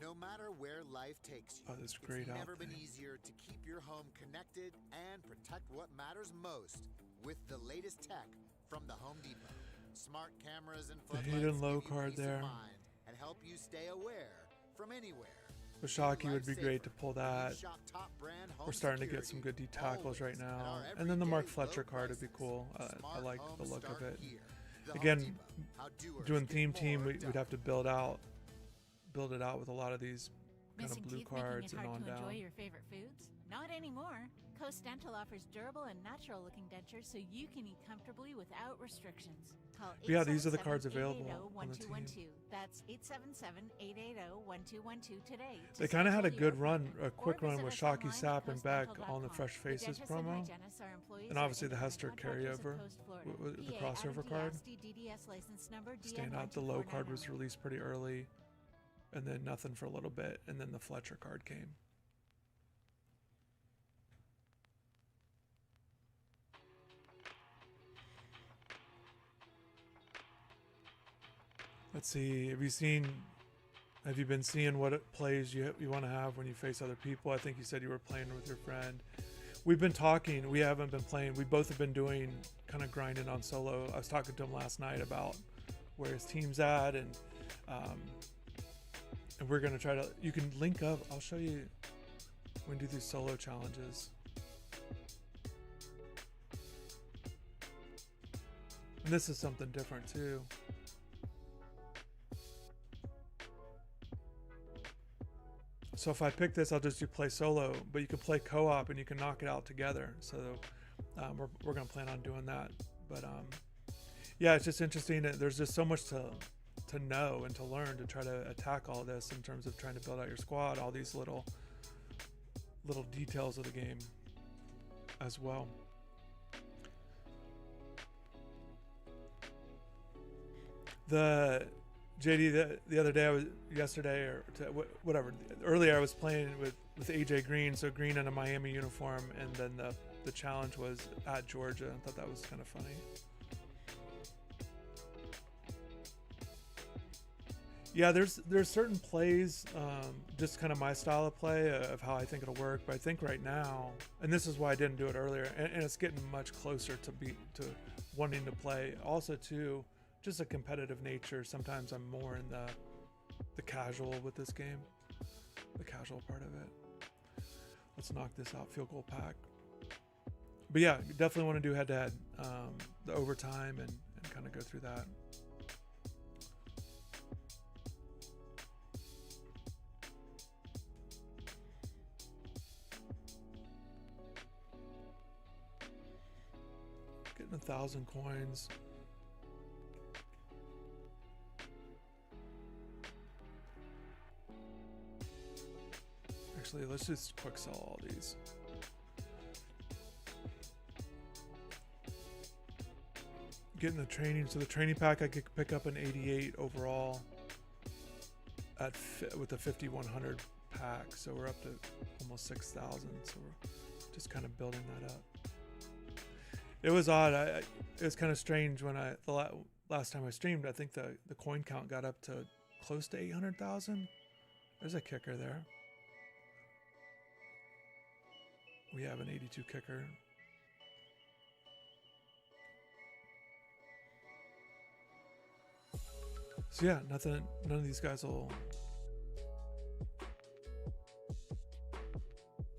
No matter where life takes you, Oh, this great it's never outfit. been easier to keep your home connected and protect what matters most with the latest tech from the Home Depot. Smart cameras and The floodlights hidden low give you card peace of there. mind and help you stay aware from anywhere. But Shocky would be great to Lifesaver. pull that. You shop top brand home We're starting to get some good security D-tackles right always at now. our And then the Mark everyday Fletcher low card would be prices. cool. I Smart like home the look of start it. here. The Home Again, Depot. How doers doing get theme team, more we'd done. have to build it out with a lot of these kind Missing of blue teeth making cards it and hard on to enjoy down. your favorite foods? Not anymore. Coast Dental offers durable and natural-looking dentures so you can eat comfortably without restrictions. Call Yeah, these are the cards available on the 877-880-1212. team. That's 877-880-1212 today. to They kind of had a schedule good your run, appointment. a quick Or run visit with us Shocky online Sap at and Beck on the coastdental.com. Fresh The Faces dentists and promo. hygienists are employees And of obviously the independent Hester contractors of carryover, Coast, Florida. the PA crossover Adam card. DSD DDS license number Stand out, the low card was 12490. released pretty early, and then nothing for a little bit, and then the Fletcher card came. Let's see. Have you been seeing what plays you want to have when you face other people? I think you said you were playing with your friend. We've been talking. We haven't been playing. We both have been doing kind of grinding on solo. I was talking to him last night about where his team's at, and we're gonna try to. You can link up. I'll show you when we do these solo challenges. And this is something different too. So if I pick this, I'll just do play solo, but you can play co-op and you can knock it out together. So we're going to plan on doing that. But yeah, it's just interesting. There's just so much to know and to learn to try to attack all this in terms of trying to build out your squad, all these little details of the game as well. JD, the other day, earlier I was playing with AJ Green, so Green in a Miami uniform, and then the challenge was at Georgia. I thought that was kind of funny. Yeah, there's certain plays, just kind of my style of play of how I think it'll work. But I think right now, and this is why I didn't do it earlier, and it's getting much closer to wanting to play. Also, too, just a competitive nature. Sometimes I'm more in the casual with this game, the casual part of it. Let's knock this out. Field goal pack. But yeah, definitely want to do head-to-head, the overtime, and kind of go through that. Getting 1,000 coins. Actually, let's just quick sell all these. Getting the training. So the training pack, I could pick up an 88 overall with the 5,100 pack. So we're up to almost 6,000. So we're just kind of building that up. It was odd. It was kind of strange when the last time I streamed. I think the coin count got up to close to 800,000. There's a kicker there. We have an 82 kicker. So yeah, none of these guys will.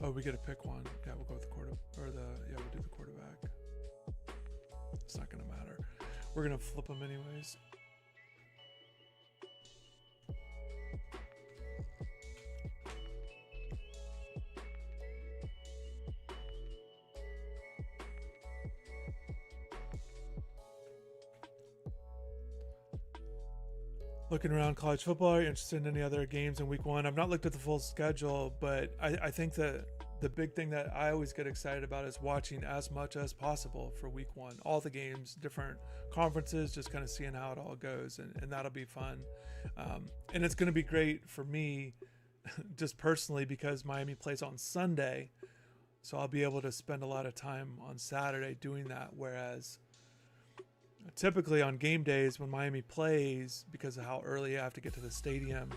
Oh, we get to pick one. Yeah, we'll go with the we'll do the quarterback. It's not gonna matter. We're gonna flip them anyways. looking around college football, are you interested in any other games in week one? I've not looked at the full schedule, but I think that the big thing that I always get excited about is watching as much as possible for week one. All the games, different conferences, just kind of seeing how it all goes. And that'll be fun. And it's going to be great for me just personally because Miami plays on Sunday. So I'll be able to spend a lot of time on Saturday doing that. Whereas typically on game days when Miami plays, because of how early I have to get to the stadium,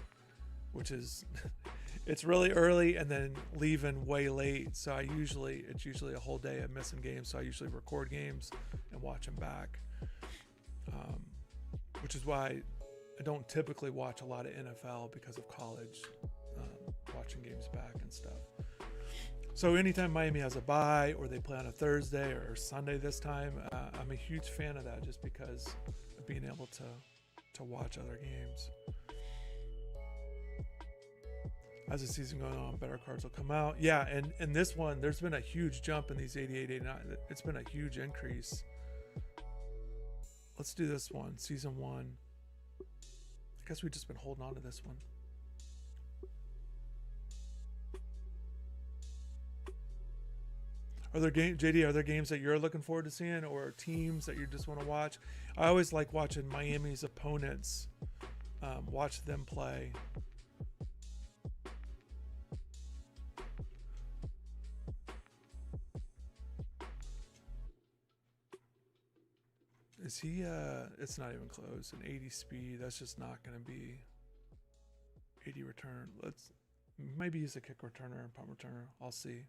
which is it's really early and then leaving way late. So it's usually a whole day of missing games. So I usually record games and watch them back, which is why I don't typically watch a lot of NFL because of college, watching games back and stuff. So anytime Miami has a bye or they play on a Thursday or Sunday this time, I'm a huge fan of that just because of being able to watch other games. As the season goes on, better cards will come out. Yeah, and this one, there's been a huge jump in these 88, 89. It's been a huge increase. Let's do this one, season one. I guess we've just been holding on to this one. Are there games that you're looking forward to seeing or teams that you just want to watch? I always like watching Miami's opponents, watch them play. Is he, it's not even close. An 80 speed, that's just not going to be 80 return. Let's maybe use a kick returner and punt returner. I'll see.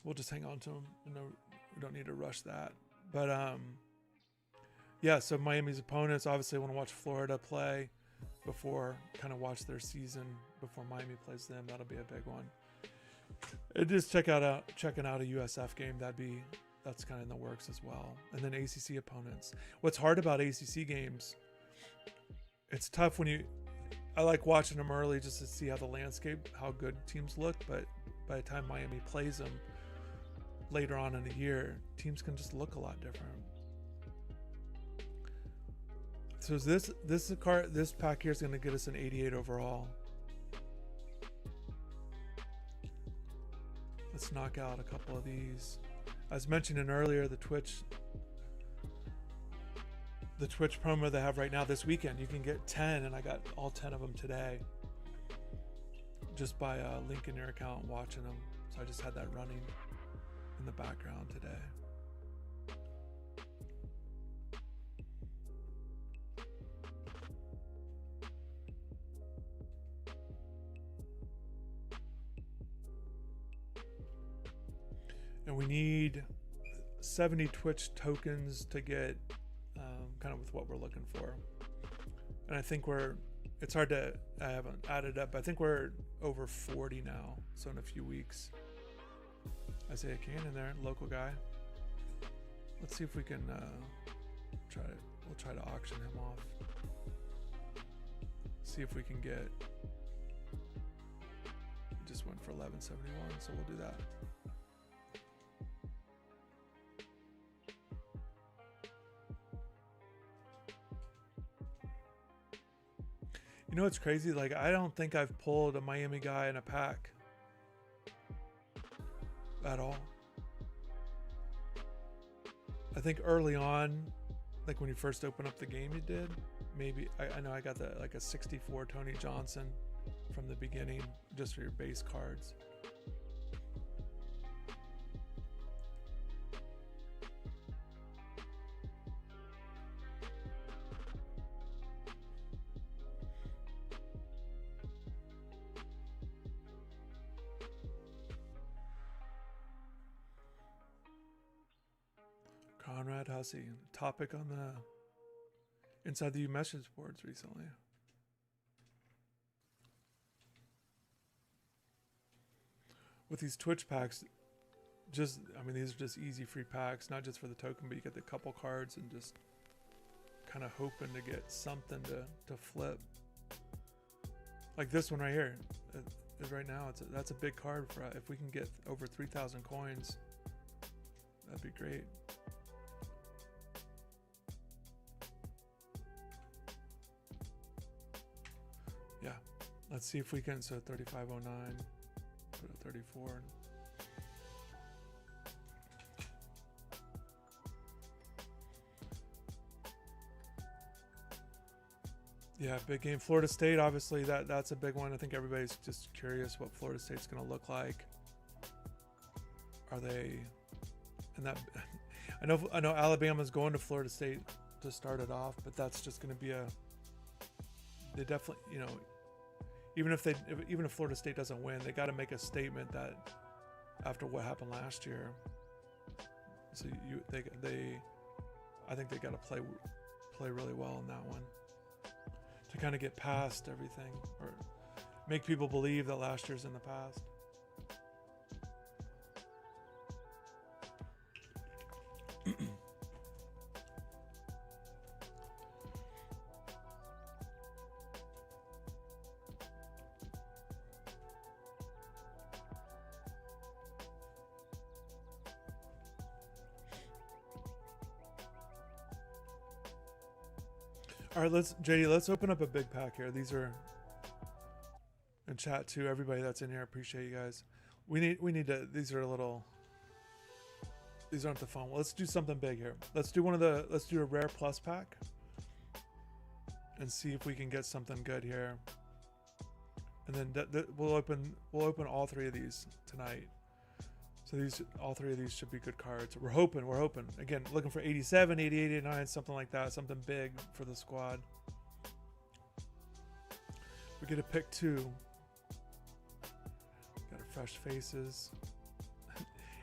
We'll just hang on to him. No, we don't need to rush that. But yeah, so Miami's opponents obviously want to watch Florida play before kind of watch their season before Miami plays them. That'll be a big one. And just checking out a USF game. That's kind of in the works as well. And then ACC opponents. What's hard about ACC games? It's tough I like watching them early just to see how the landscape, how good teams look. But by the time Miami plays them later on in the year, teams can just look a lot different. So this pack here is going to get us an 88 overall. Let's knock out a couple of these. As mentioned earlier, the Twitch promo they have right now this weekend, you can get 10, and I got all 10 of them today just by linking your account and watching them. So I just had that running in the background today. And we need 70 Twitch tokens to get kind of with what we're looking for. And I think it's hard to, I haven't added up, but I think we're over 40 now. So in a few weeks. Isaiah Kane in there, local guy. Let's see if we can we'll try to auction him off. See if we can get, he just went for 1171, so we'll do that. You know what's crazy? Like, I don't think I've pulled a Miami guy in a pack at all. I think early on, like when you first open up the game, you did. Maybe I know I got like a 64 Tony Johnson from the beginning, just for your base cards. Conrad Hussey, topic on the Inside the U message boards recently. With these Twitch packs, these are just easy free packs, not just for the token, but you get the couple cards and just kind of hoping to get something to flip. Like this one right here. Right now, that's a big card for if we can get over 3,000 coins. That'd be great. Let's see if we can. So 3509, put a 34. Yeah, big game. Florida State, obviously, that's a big one. I think everybody's just curious what Florida State's going to look like. Are they in that? I know Alabama's going to Florida State to start it off, but that's just going to be they definitely, you know, even if Florida State doesn't win, they got to make a statement that after what happened last year. So I think they got to play really well in that one to kind of get past everything or make people believe that last year's in the past. All right, let's open up a big pack here. These are in chat too. Everybody that's in here, appreciate you guys. We need to. These aren't the fun. Let's do something big here. Let's do a rare plus pack and see if we can get something good here. And then we'll open all three of these tonight. So all three of these should be good cards. We're hoping. Again, looking for 87, 88, 89, something like that. Something big for the squad. We get a pick 2. Got our fresh faces.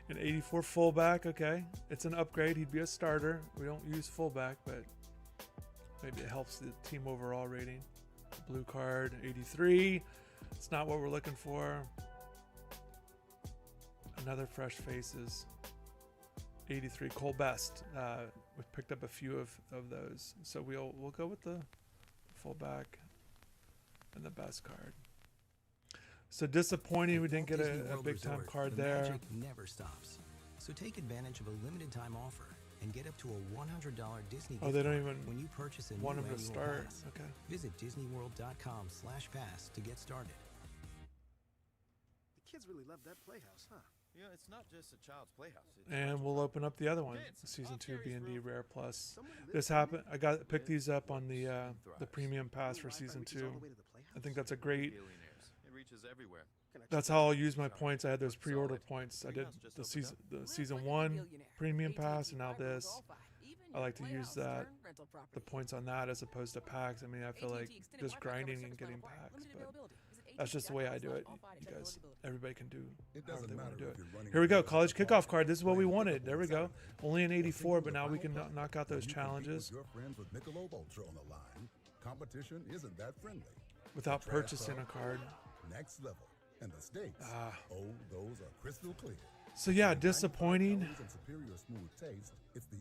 An 84 fullback. Okay. It's an upgrade. He'd be a starter. We don't use fullback, but maybe it helps the team overall rating. Blue card, 83. It's not what we're looking for. Another fresh faces, 83. Cole Best. We picked up a few of those, so we'll go with the fullback and the best card. So disappointing we didn't get a big time card there. Magic never stops. So take advantage of a limited time offer and get up to a $100 Disney gift they don't card even when you purchase a want new them to annual start. pass. Okay. Visit DisneyWorld.com/pass to get started. The kids really love that playhouse, huh? Yeah, it's not just a child's playhouse. And we'll open up the other one, Season 2 B&D Rare Plus. This happened. I picked these up on the premium pass for Season 2. I think that's a great. It reaches everywhere. That's how I'll use my points. I had those pre-order points. I did the season 1 premium pass, and now this. I like to use the points on that as opposed to packs. I mean, I feel like just grinding and getting packs, but that's just the way I do it. You guys, everybody can do however they want to do it. Here we go, college kickoff card. This is what we wanted. There we go. Only an 84, but now we can knock out those challenges Competition isn't that friendly. without purchasing a card. Next level. And the stakes, those are crystal clear. So yeah, disappointing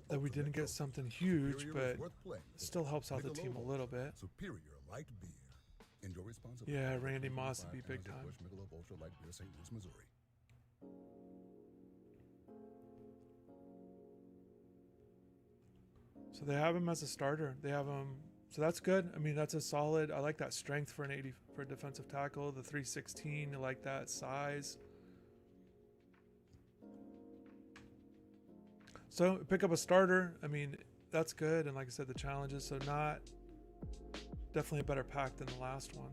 that we didn't get something huge, but still helps out the team a little bit. Superior light beer. Enjoy responsibly. Yeah, Randy Moss would be big time. Michelob Ultra Light Beer, St. Louis, Missouri. So they have him as a starter. They have him, so that's good. I mean, that's a solid. I like that strength for an 80 for a defensive tackle. The 316, I like that size. So pick up a starter. I mean, that's good. And like I said, the challenges. So definitely a better pack than the last one.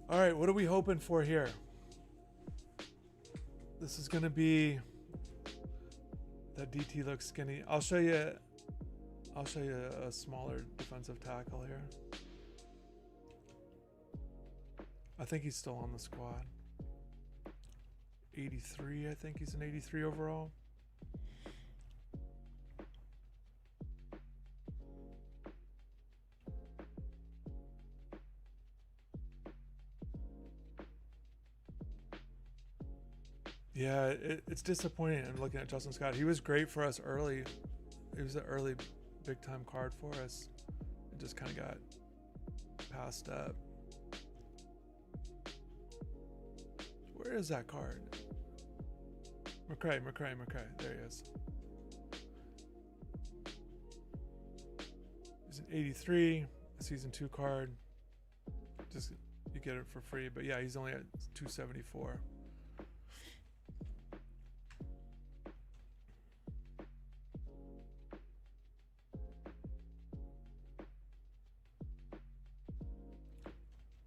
All right, what are we hoping for here? This is going to be. That DT looks skinny. I'll show you a smaller defensive tackle here. I think he's still on the squad. 83, I think he's an 83 overall. Yeah, it's disappointing. I'm looking at Justin Scott. He was great for us early. He was an early big time card for us. It just kind of got passed up. Where is that card? McCray. There he is. He's an 83, a season 2 card. just you get it for free. But yeah, he's only at 274.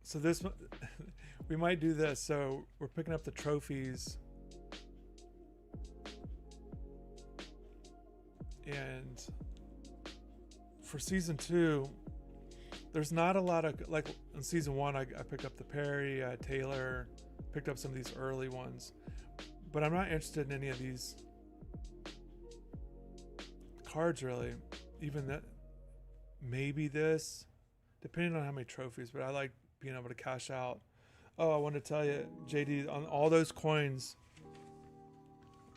So this, we might do this. So we're picking up the trophies. And for season 2, there's not a lot of, like in season 1, I picked up the Perry, Taylor, picked up some of these early ones. But I'm not interested in any of these cards really. Even that, maybe this, depending on how many trophies, but I like being able to cash out. Oh, I want to tell you, JD, on all those coins,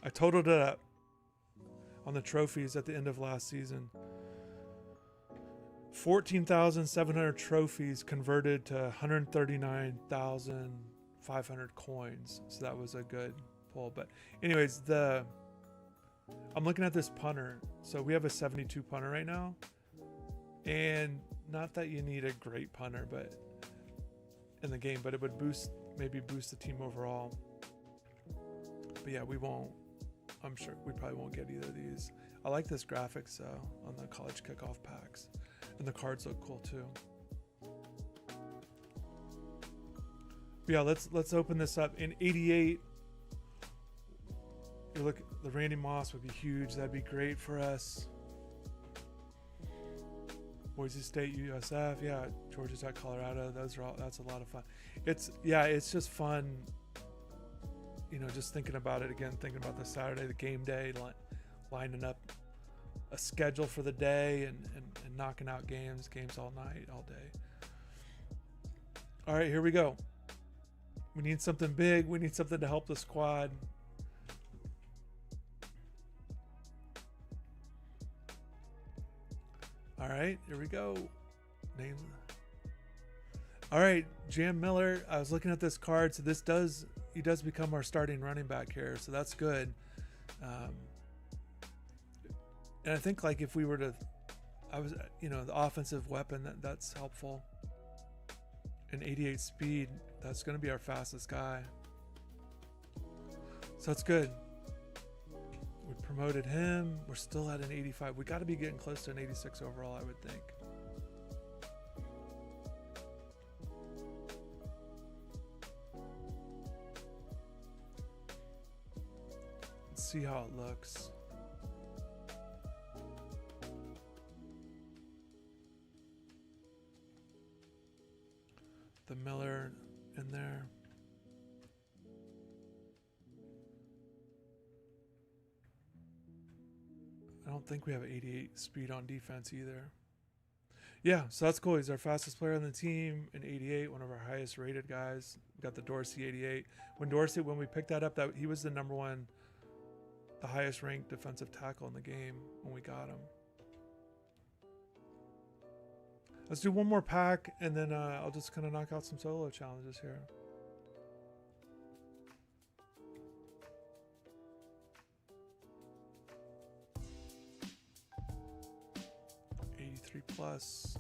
I totaled it up on the trophies at the end of last season. 14,700 trophies converted to 139,500 coins. So that was a good pull. But anyways, I'm looking at this punter. So we have a 72 punter right now. And not that you need a great punter, but in the game, but it would maybe boost the team overall. But yeah, I'm sure we probably won't get either of these. I like this graphics on the college kickoff packs, and the cards look cool too. But yeah, let's open this up. In 88, you look, the Randy Moss would be huge. That'd be great for us. Boise State, USF, yeah, Georgia Tech, Colorado. That's a lot of fun. It's just fun. You know, just thinking about it again, thinking about the Saturday, the game day, lining up a schedule for the day and knocking out games all night, all day. All right, here we go. We need something big. We need something to help the squad. All right, here we go. Name. All right, Jam Miller. I was looking at this card, so he does become our starting running back here, so that's good. And I think like if we were to, the offensive weapon, that's helpful. And 88 speed, that's going to be our fastest guy. So that's good. We promoted him. We're still at an 85. We got to be getting close to an 86 overall, I would think. Let's see how it looks. The Miller in there. I don't think we have 88 speed on defense either. Yeah, so that's cool. He's our fastest player on the team in 88, one of our highest rated guys. We got the Dorsey 88. When we picked that up, he was the number one, the highest ranked defensive tackle in the game when we got him. Let's do one more pack, and then I'll just kind of knock out some solo challenges here. Plus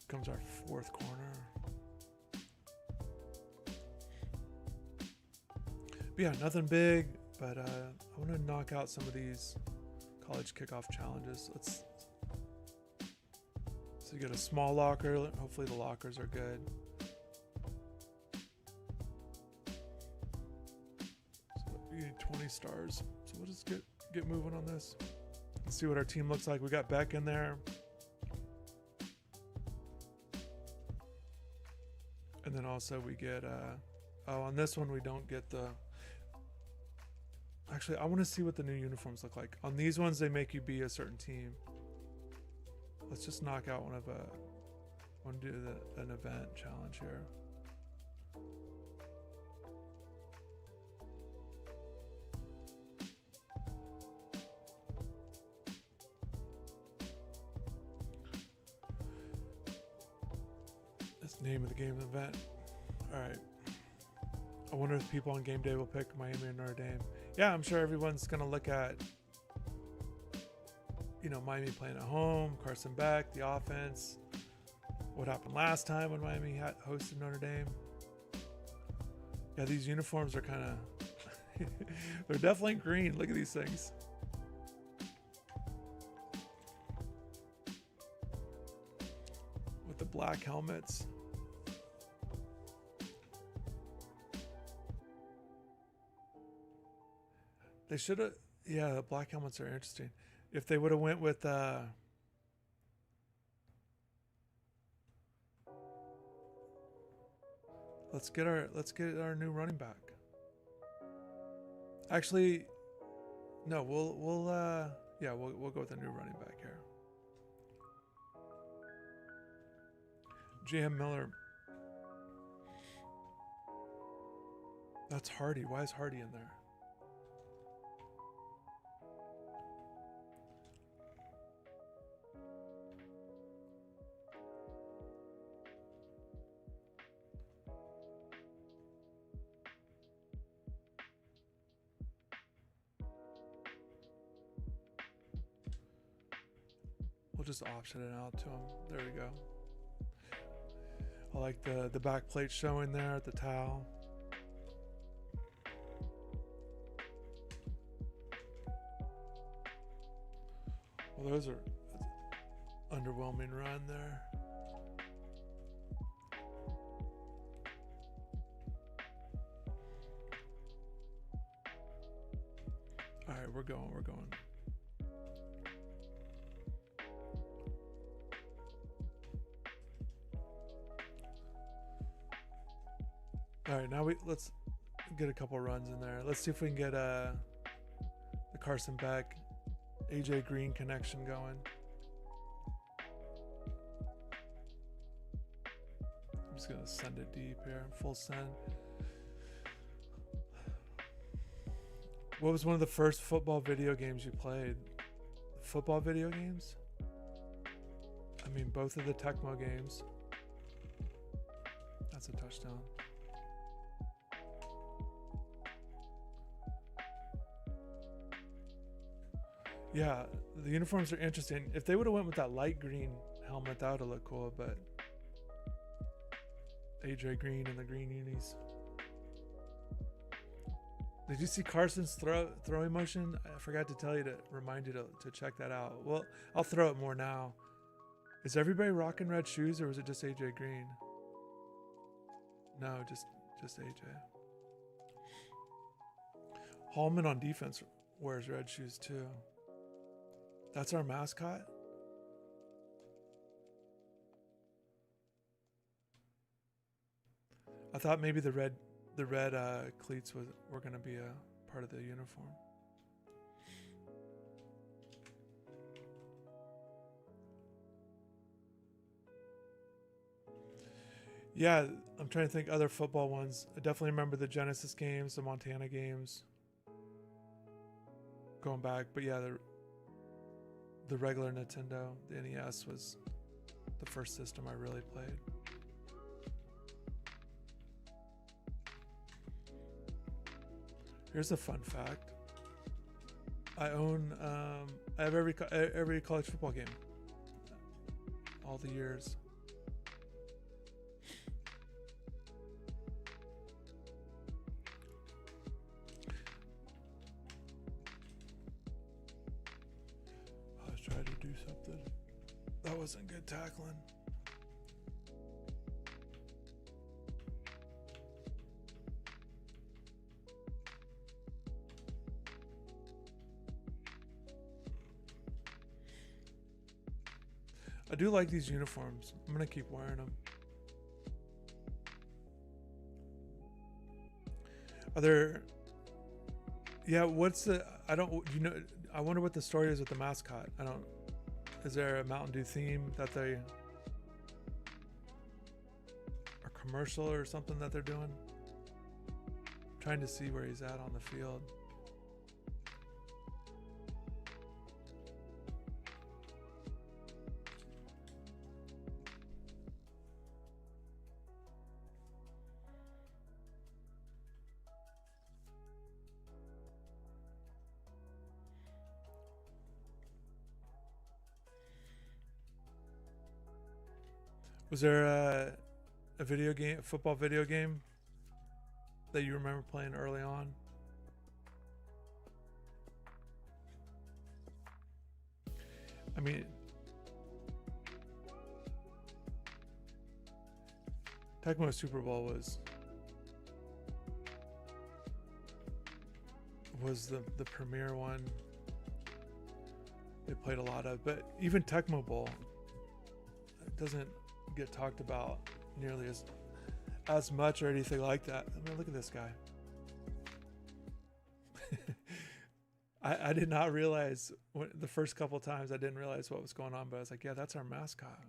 comes our fourth corner. But yeah, nothing big, but I want to knock out some of these college kickoff challenges. So you get a small locker. Hopefully the lockers are good. We need 20 stars. So we'll just get moving on this. Let's see what our team looks like. We got Beck in there. And then also we get, on this one we don't get the, actually I want to see what the new uniforms look like. On these ones they make you be a certain team. Let's just knock out an event challenge here. Name of the game event. All right. I wonder if people on game day will pick Miami or Notre Dame. Yeah, I'm sure everyone's going to look at Miami playing at home, Carson Beck, the offense. What happened last time when Miami hosted Notre Dame? Yeah, these uniforms are kind of, they're definitely green. Look at these things. With the black helmets. They should have, yeah, the black helmets are interesting. If they would have went with, let's get our new running back. Actually, no, we'll go with a new running back here. J.M. Miller. That's Hardy. Why is Hardy in there? We'll just option it out to him. There we go. I like the back plate showing there at the towel. Well, those are underwhelming run there. All right, we're going. All right, now let's get a couple runs in there. Let's see if we can get the Carson Beck, AJ Green connection going. I'm just gonna send it deep here, full send. What was one of the first football video games you played? Football video games? I mean, both of the Tecmo games. That's a touchdown. Yeah, the uniforms are interesting. If they would have went with that light green helmet, that would have looked cool, but AJ Green and the green unis. Did you see Carson's throwing motion? I forgot to tell you to remind you to check that out. Well, I'll throw it more now. Is everybody rocking red shoes or was it just AJ Green? No, just AJ. Hallman on defense wears red shoes too. That's our mascot? I thought maybe the red cleats were going to be a part of the uniform. Yeah, I'm trying to think other football ones. I definitely remember the Genesis games, the Montana games. Going back, but yeah, the regular Nintendo, the NES was the first system I really played. Here's a fun fact. I have every college football game. All the years. I was trying to do something. That wasn't good tackling. I do like these uniforms. I'm gonna keep wearing them. Are there? Yeah. What's the? I don't. You know. I wonder what the story is with the mascot. I don't. Is there a Mountain Dew theme that they? A commercial or something that they're doing? I'm trying to see where he's at on the field. Was there a video game, a football video game that you remember playing early on? I mean, Tecmo Super Bowl was the premier one they played a lot of, but even Tecmo Bowl doesn't get talked about nearly as much or anything like that. I mean, look at this guy. I did not realize the first couple times I didn't realize what was going on, but I was like, yeah, that's our mascot.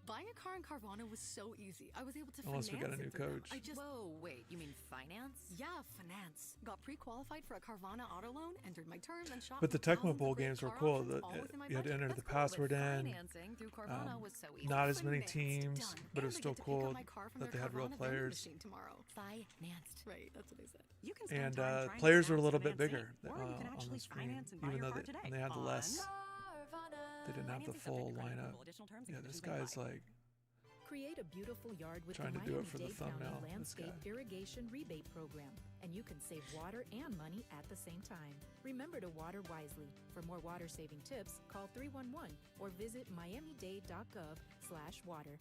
Buying a car in Carvana was so easy. I was able to Unless we finance got a new it for them. coach. Whoa, wait, you mean finance? Yeah, finance. Got pre-qualified for a Carvana auto loan, entered my terms, and shot. But the Tecmo Bowl games were cool. You had to enter the password in. Financing through Carvana was so easy. Not as many Financed, teams, done. but it And was I still get to pick up cool my car from that they their had real Carvana vending players. machine tomorrow. Financed. Right, that's what I said. You can And spend time trying players to were a little bit finance bigger it, or you can on actually the screen, finance and buy even your though car today. they had the on less. Carvana. They didn't have the Financing full subject to credit lineup. approval. Additional terms and Yeah, this conditions guy's apply. like Create a beautiful yard with trying the to do it for the Miami-Dade County thumbnail. This Landscape guy. Irrigation Rebate Program, and you can save water and money at the same time. Remember to water wisely. For more water-saving tips, call 311 or visit miamidade.gov/water.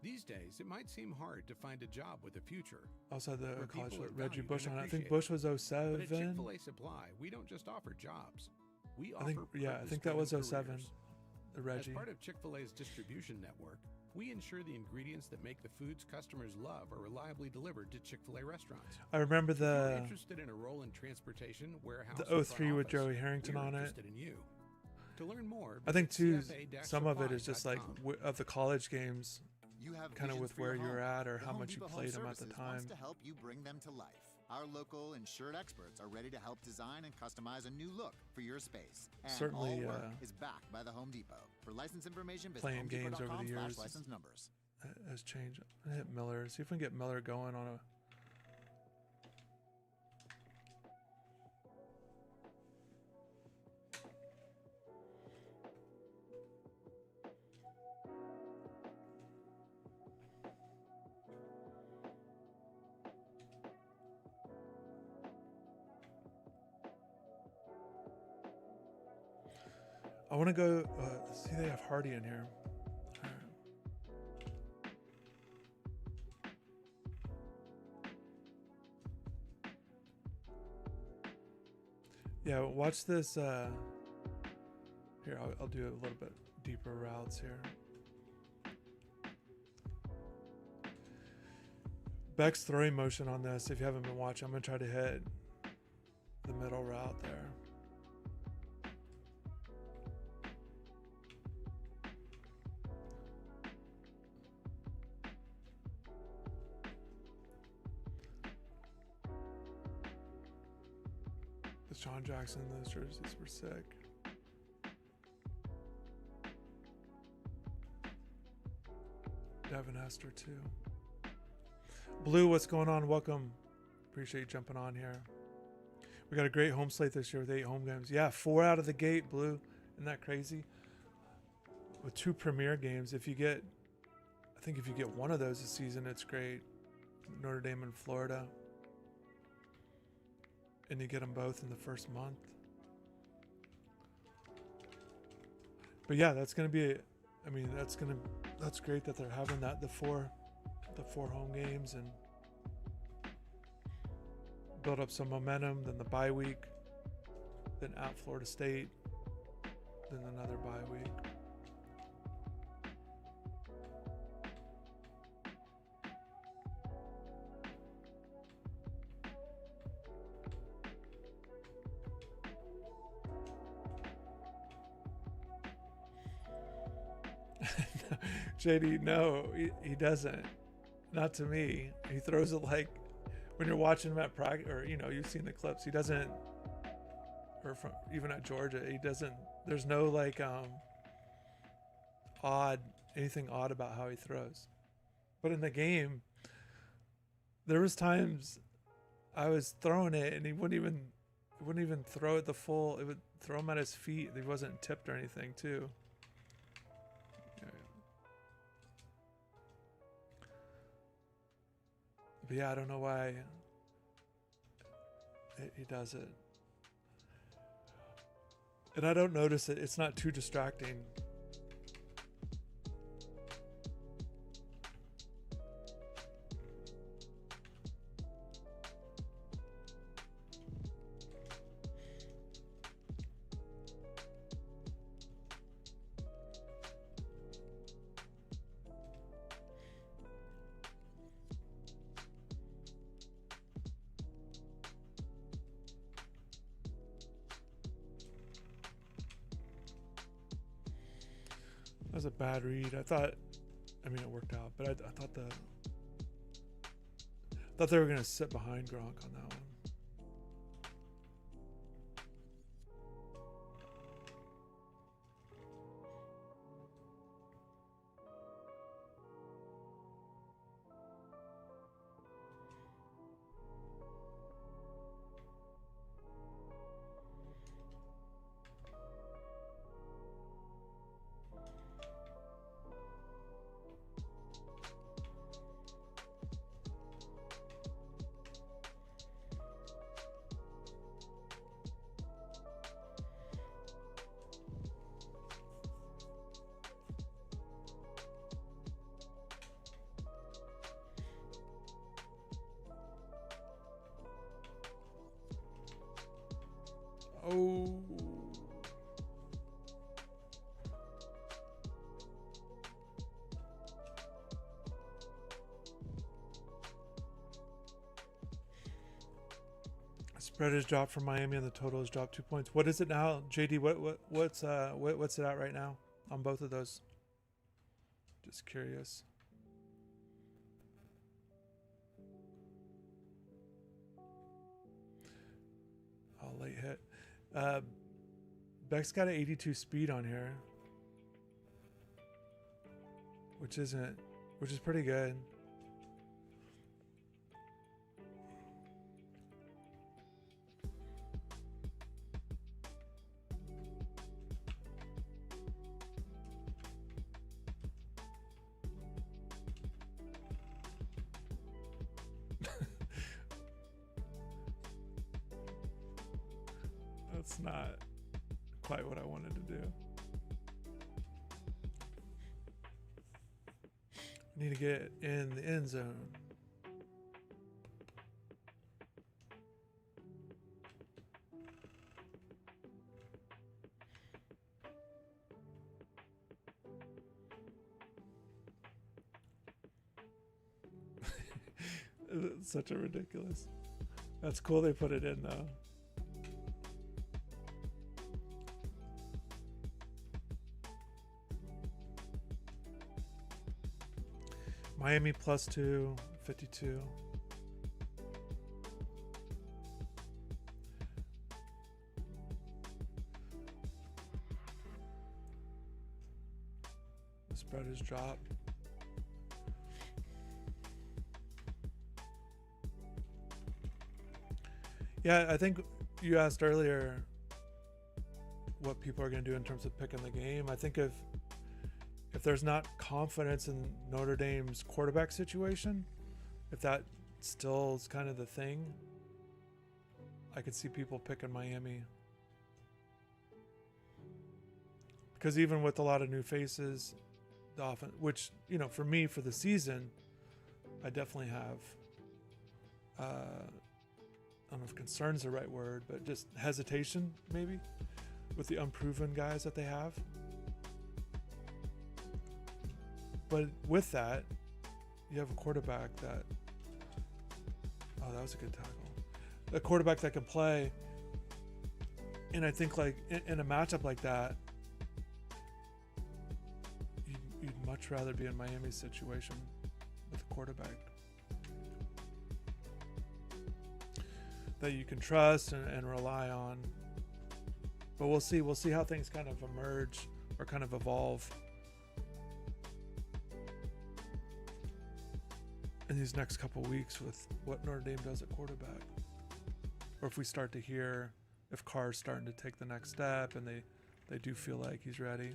These days, it might seem hard to find a job with a future. Also had the where college people are with Reggie valued Bush and on it. I think appreciated. Bush was But at 07. Chick-fil-A Supply, we don't just offer jobs. We I think offer I think that was purpose-driven 07. careers. The Reggie. As part of Chick-fil-A's distribution network, we ensure the ingredients that make the foods customers love are reliably delivered to Chick-fil-A restaurants. I remember If you're the interested in a role in transportation, warehouse, the or front 03 with office, Joey Harrington we're on it. interested in you. To learn more, I think visit too, some of it is just like CFA-supply.com. of the college games, You have kind of visions with for your where you're home. at or The how Home much you Depot Home played them at the Services time. wants to help you bring them to life. Our local insured experts are ready to help design and customize a new look for your space. And Certainly, all work is backed by the Home Depot. For license information, visit playing games over the homedepot.com/license years numbers. has changed. I hit Miller. See if we can get Miller going on a. I want to go. See, they have Hardy in here. All right. Yeah, watch this. Here, I'll do a little bit deeper routes here. Beck's throwing motion on this. If you haven't been watching, I'm gonna try to hit the middle route there. Sean Jackson, those jerseys were sick. Devin Hester too. Blue, what's going on? Welcome. Appreciate you jumping on here. We got a great home slate this year with 8 home games. Yeah, 4 out of the gate, Blue. Isn't that crazy? With 2 premier games, I think if you get one of those this season, it's great. Notre Dame and Florida. And you get them both in the first month. But yeah, that's going to be, that's great that they're having that, the four home games and build up some momentum, then the bye week, then at Florida State, then another bye week. JD, no, he doesn't. Not to me. He throws it like when you're watching him at practice, or you've seen the clips. He doesn't, or from even at Georgia, he doesn't. There's no like anything odd about how he throws. But in the game, there was times I was throwing it and he wouldn't even throw it the full. It would throw him at his feet. He wasn't tipped or anything too. But yeah, I don't know why he does it. And I don't notice it. It's not too distracting. That was a bad read. I mean, it worked out, but I thought they were going to sit behind Gronk on that one. Oh. Spread has dropped for Miami and the total has dropped 2 points. What is it now, JD? What's it at right now on both of those? Just curious. Oh, late hit. Beck's got an 82 speed on here, which is pretty good. That's not quite what I wanted to do. I need to get in the end zone. It's such a ridiculous. That's cool they put it in though. Miami +2, 52. The spread has dropped. Yeah, I think you asked earlier what people are going to do in terms of picking the game. I think if there's not confidence in Notre Dame's quarterback situation, if that still is kind of the thing, I could see people picking Miami. Because even with a lot of new faces, the offense, which, you know, for me, for the season, I definitely have, I don't know if concern's the right word, but just hesitation, maybe, with the unproven guys that they have. But with that, you have a quarterback that, oh, that was a good tackle. A quarterback that can play. And I think like in a matchup like that, you'd much rather be in Miami's situation with a quarterback that you can trust and rely on. But we'll see. We'll see how things kind of emerge or kind of evolve in these next couple weeks with what Notre Dame does at quarterback. Or if we start to hear if Carr's starting to take the next step and they do feel like he's ready.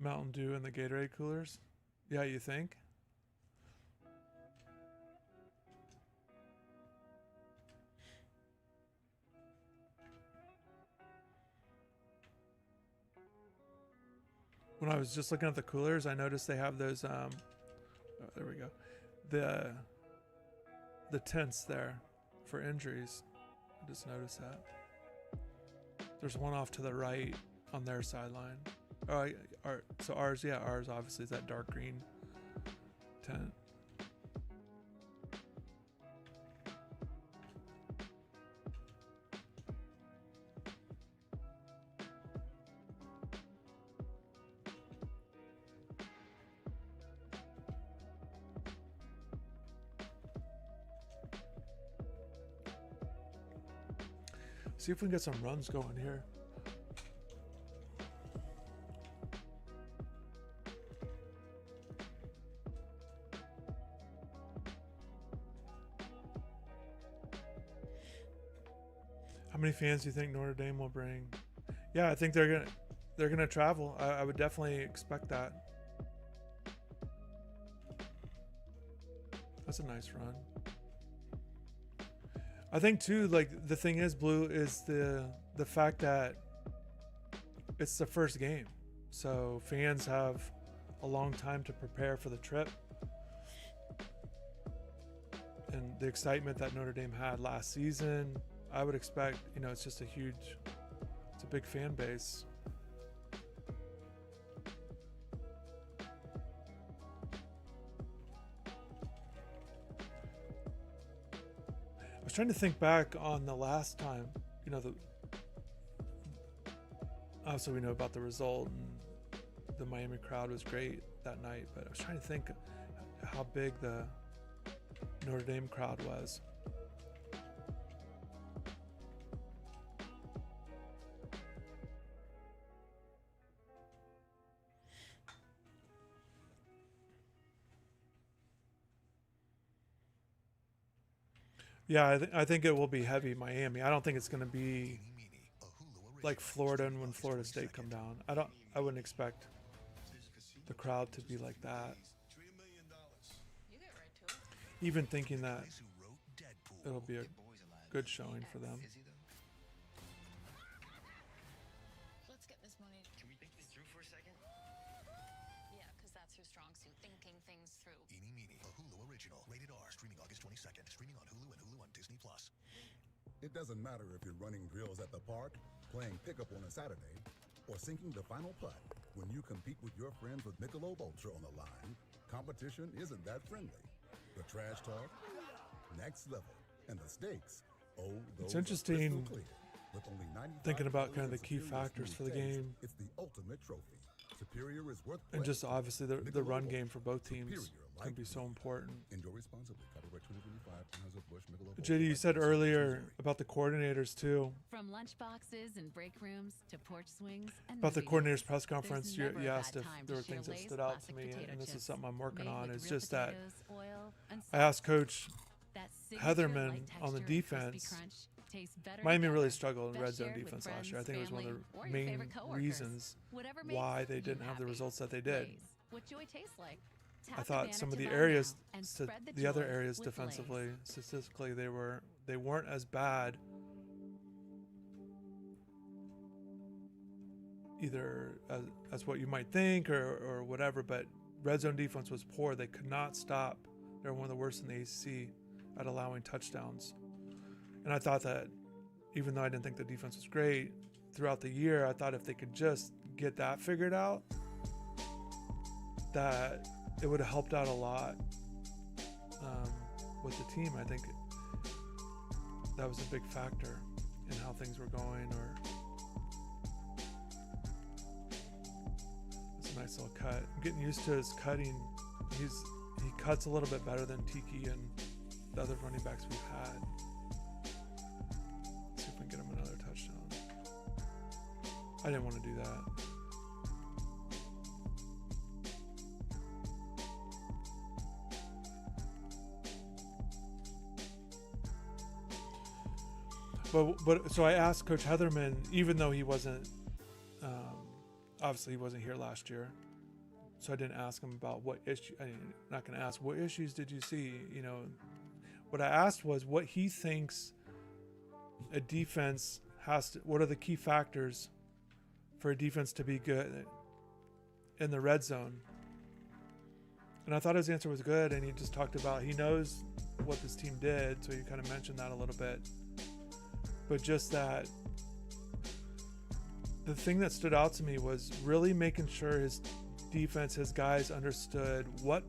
Mountain Dew in the Gatorade coolers? Yeah, you think? when I was just looking at the coolers, I noticed they have those. Oh, there we go. The tents there for injuries. I just noticed that. There's one off to the right on their sideline. So ours obviously is that dark green tent. See if we can get some runs going here. How many fans do you think Notre Dame will bring? Yeah, I think they're gonna travel. I would definitely expect that. That's a nice run. I think too, like the thing is, Blue, is the fact that it's the first game, so fans have a long time to prepare for the trip, and the excitement that Notre Dame had last season. I would expect, it's just it's a big fan base. I was trying to think back on the last time, obviously we know about the result and the Miami crowd was great that night, but I was trying to think how big the Notre Dame crowd was. Yeah, I think it will be heavy Miami. I don't think it's going to be like Florida and when Florida State come down. I wouldn't expect the crowd to be like that. Even thinking that it'll be a good showing for them. Let's get this money. Can we think this through for a second? Yeah, because that's your strong suit, thinking things through. Eeny Meeny, a Hulu original, rated R, streaming August 22nd, streaming on Hulu and Hulu on Disney+. It doesn't matter if you're running drills at the park, playing pickup on a Saturday, or sinking the final putt. When you compete with your friends with Michelob Ultra on the line, competition isn't that friendly. The trash talk, next level, and the stakes, it's interesting with only thinking about kind of the key factors for the game. It's the ultimate trophy. Superior is worth and just obviously the run game for both teams can be so important. Enjoy responsibly. Copyright 2025. Anheuser-Busch, Michelob. JD, you said earlier about the coordinators too. From lunch boxes and break rooms to porch swings and about the movies, coordinators press conference, you there's never a asked bad if time there to were things share that Lay's stood out to classic me, potato and this is chips something I'm working made on. with Is real just that potatoes, oil, and I salt. asked Coach That signature Heatherman light on the texture and crispy defense. crunch tastes better Miami really together. struggled in red Best zone shared with defense last friends, year. I think it was one of family, the or your main favorite coworkers. reasons Whatever makes why they you didn't have the happy. results that they did. Lay's, what joy tastes like. I Tap thought some of advantage the of areas, now and spread the other joy areas with Lay's. defensively, statistically, they weren't as bad. Either as what you might think or whatever, but red zone defense was poor. They could not stop. They were one of the worst in the ACC at allowing touchdowns. And I thought that even though I didn't think the defense was great throughout the year, I thought if they could just get that figured out, that it would have helped out a lot with the team. I think that was a big factor in how things were going. Or it's a nice little cut. I'm getting used to his cutting. He cuts a little bit better than Tiki and the other running backs we've had. Let's see if we can get him another touchdown. I didn't want to do that. But so I asked Coach Heatherman, even though he wasn't, obviously he wasn't here last year, so I didn't ask him about what issue. I'm not going to ask what issues did you see. What I asked was what he thinks a defense has to. What are the key factors for a defense to be good? in the red zone. And I thought his answer was good, and he just talked about he knows what this team did, so he kind of mentioned that a little bit. But just that, the thing that stood out to me was really making sure his defense, his guys understood what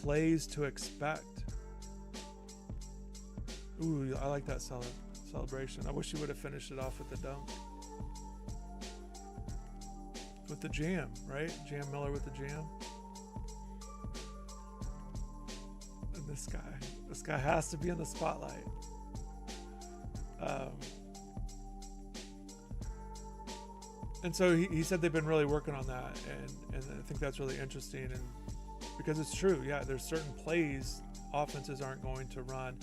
plays to expect. Ooh, I like that celebration. I wish he would have finished it off with the dunk. With the jam, right? Jam Miller with the jam. And this guy has to be in the spotlight. And so he said they've been really working on that, and I think that's really interesting, and because it's true, yeah, there's certain plays offenses aren't going to run.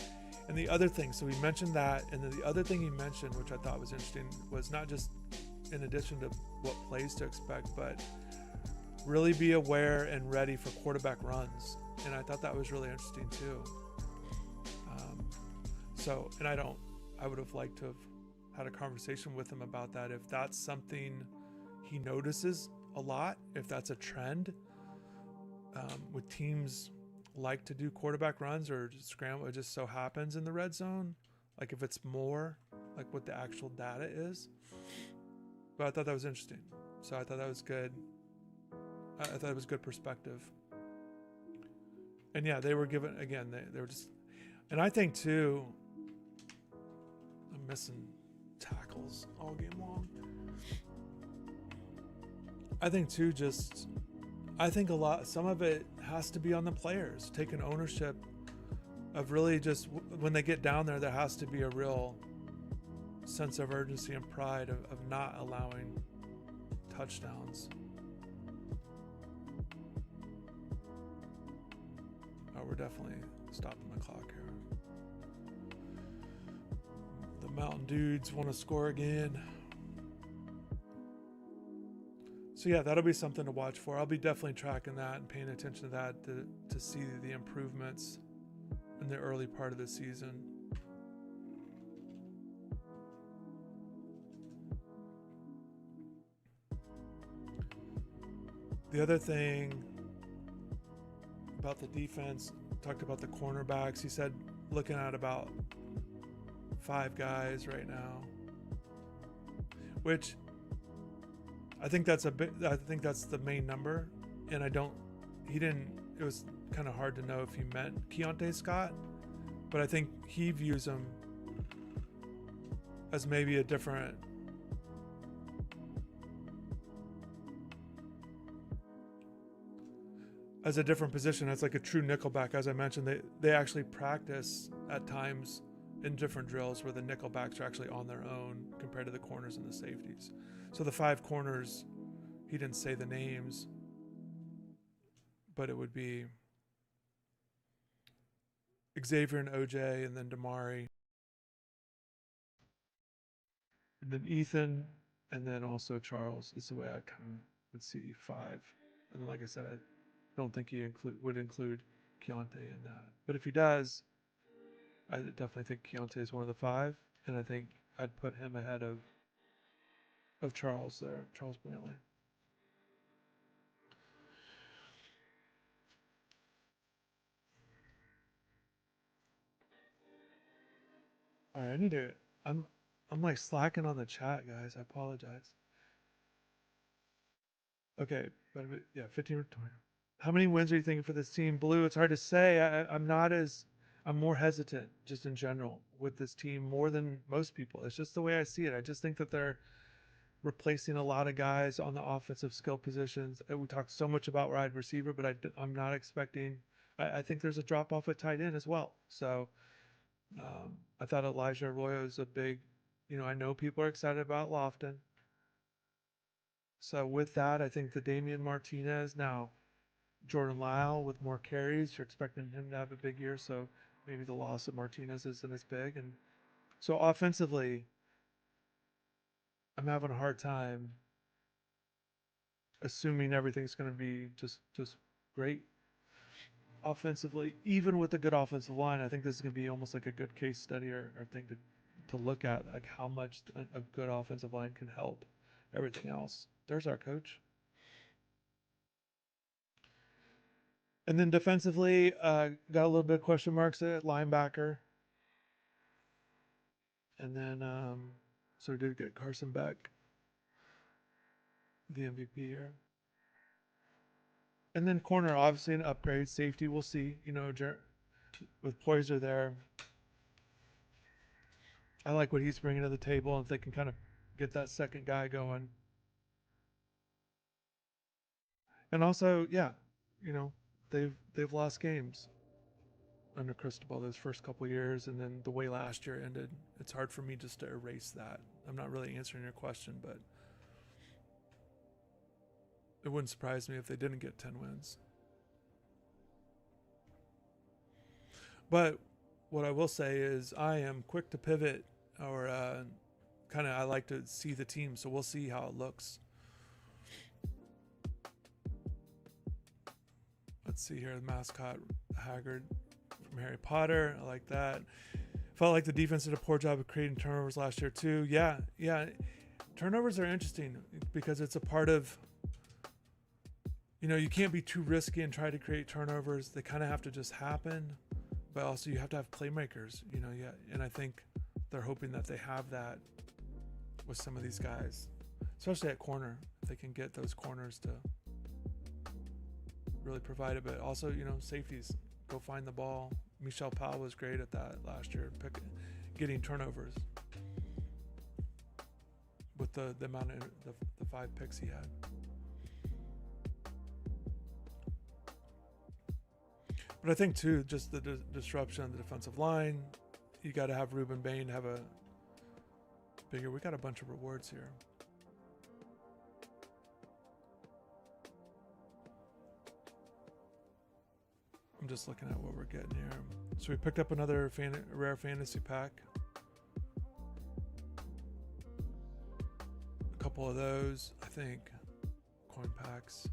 And the other thing, so he mentioned that, and then the other thing he mentioned, which I thought was interesting, was not just in addition to what plays to expect, but really be aware and ready for quarterback runs. And I thought that was really interesting too. And I would have liked to have had a conversation with him about that. If that's something he notices a lot, if that's a trend with teams like to do quarterback runs or just scramble, it just so happens in the red zone, like if it's more like what the actual data is. But I thought that was interesting, so I thought that was good. I thought it was good perspective. And yeah, they were given, again, they were just, and I think too, I'm missing tackles all game long. I think too, some of it has to be on the players, taking ownership of really just, when they get down there has to be a real sense of urgency and pride of not allowing touchdowns. Oh, we're definitely stopping the clock here. The Mountain Dudes want to score again. So yeah, that'll be something to watch for. I'll be definitely tracking that and paying attention to that to see the improvements in the early part of the season. The other thing about the defense, talked about the cornerbacks. He said looking at about 5 guys right now, which I think that's the main number. And it was kind of hard to know if he meant Keontae Scott, but I think he views him as maybe a different, position. It's like a true nickelback. As I mentioned, they actually practice at times in different drills where the nickelbacks are actually on their own compared to the corners and the safeties. So the 5 corners, he didn't say the names, but it would be Xavier and OJ, and then Damari, and then Ethan, and then also Charles is the way I kind of would see 5. And like I said, I don't think he would include Keontae in that. But if he does, I definitely think Keontae is one of the 5, and I think I'd put him ahead of Charles there, Charles Brantley. All right, I need to. I'm like slacking on the chat, guys. I apologize. Okay, but yeah, 15 or 20. How many wins are you thinking for this team? Blue, it's hard to say. I'm more hesitant just in general with this team more than most people. It's just the way I see it. I just think that they're replacing a lot of guys on the offensive skill positions. We talked so much about wide receiver, but I'm not expecting. I think there's a drop off at tight end as well. So I thought Elijah Arroyo is a big. I know people are excited about Lofton. So with that, I think the Damian Martinez, now Jordan Lyle with more carries, you're expecting him to have a big year. So maybe the loss of Martinez isn't as big. And so offensively, I'm having a hard time assuming everything's going to be just great offensively, even with a good offensive line. I think this is going to be almost like a good case study or thing to look at, like how much a good offensive line can help everything else. There's our coach. And then defensively, got a little bit of question marks at linebacker. And then, so we did get Carson Beck, the MVP here. And then corner, obviously an upgrade. Safety, we'll see. You know, with Poyser there, I like what he's bringing to the table. And if they can kind of get that second guy going. And also, yeah, you know, they've lost games under Cristobal those first couple of years, and then the way last year ended, it's hard for me just to erase that. I'm not really answering your question, but it wouldn't surprise me if they didn't get 10 wins. But what I will say is I am quick to pivot, or kind of I like to see the team, so we'll see how it looks. Let's see here, the mascot, Hagrid from Harry Potter. I like that. Felt like the defense did a poor job of creating turnovers last year too. Yeah. Turnovers are interesting because it's a part of, you know, you can't be too risky and try to create turnovers. They kind of have to just happen, but also you have to have playmakers, you know. Yeah, and I think they're hoping that they have that with some of these guys, especially at corner. If they can get those corners to really provide it, but also, you know, safeties, go find the ball. Michel Powell was great at that last year, getting turnovers with the amount of the 5 picks he had. But I think too, just the disruption on the defensive line, you got to have Ruben Bain have a bigger. We got a bunch of rewards here. I'm just looking at what we're getting here. So we picked up another rare fantasy pack. A couple of those, I think, coin packs.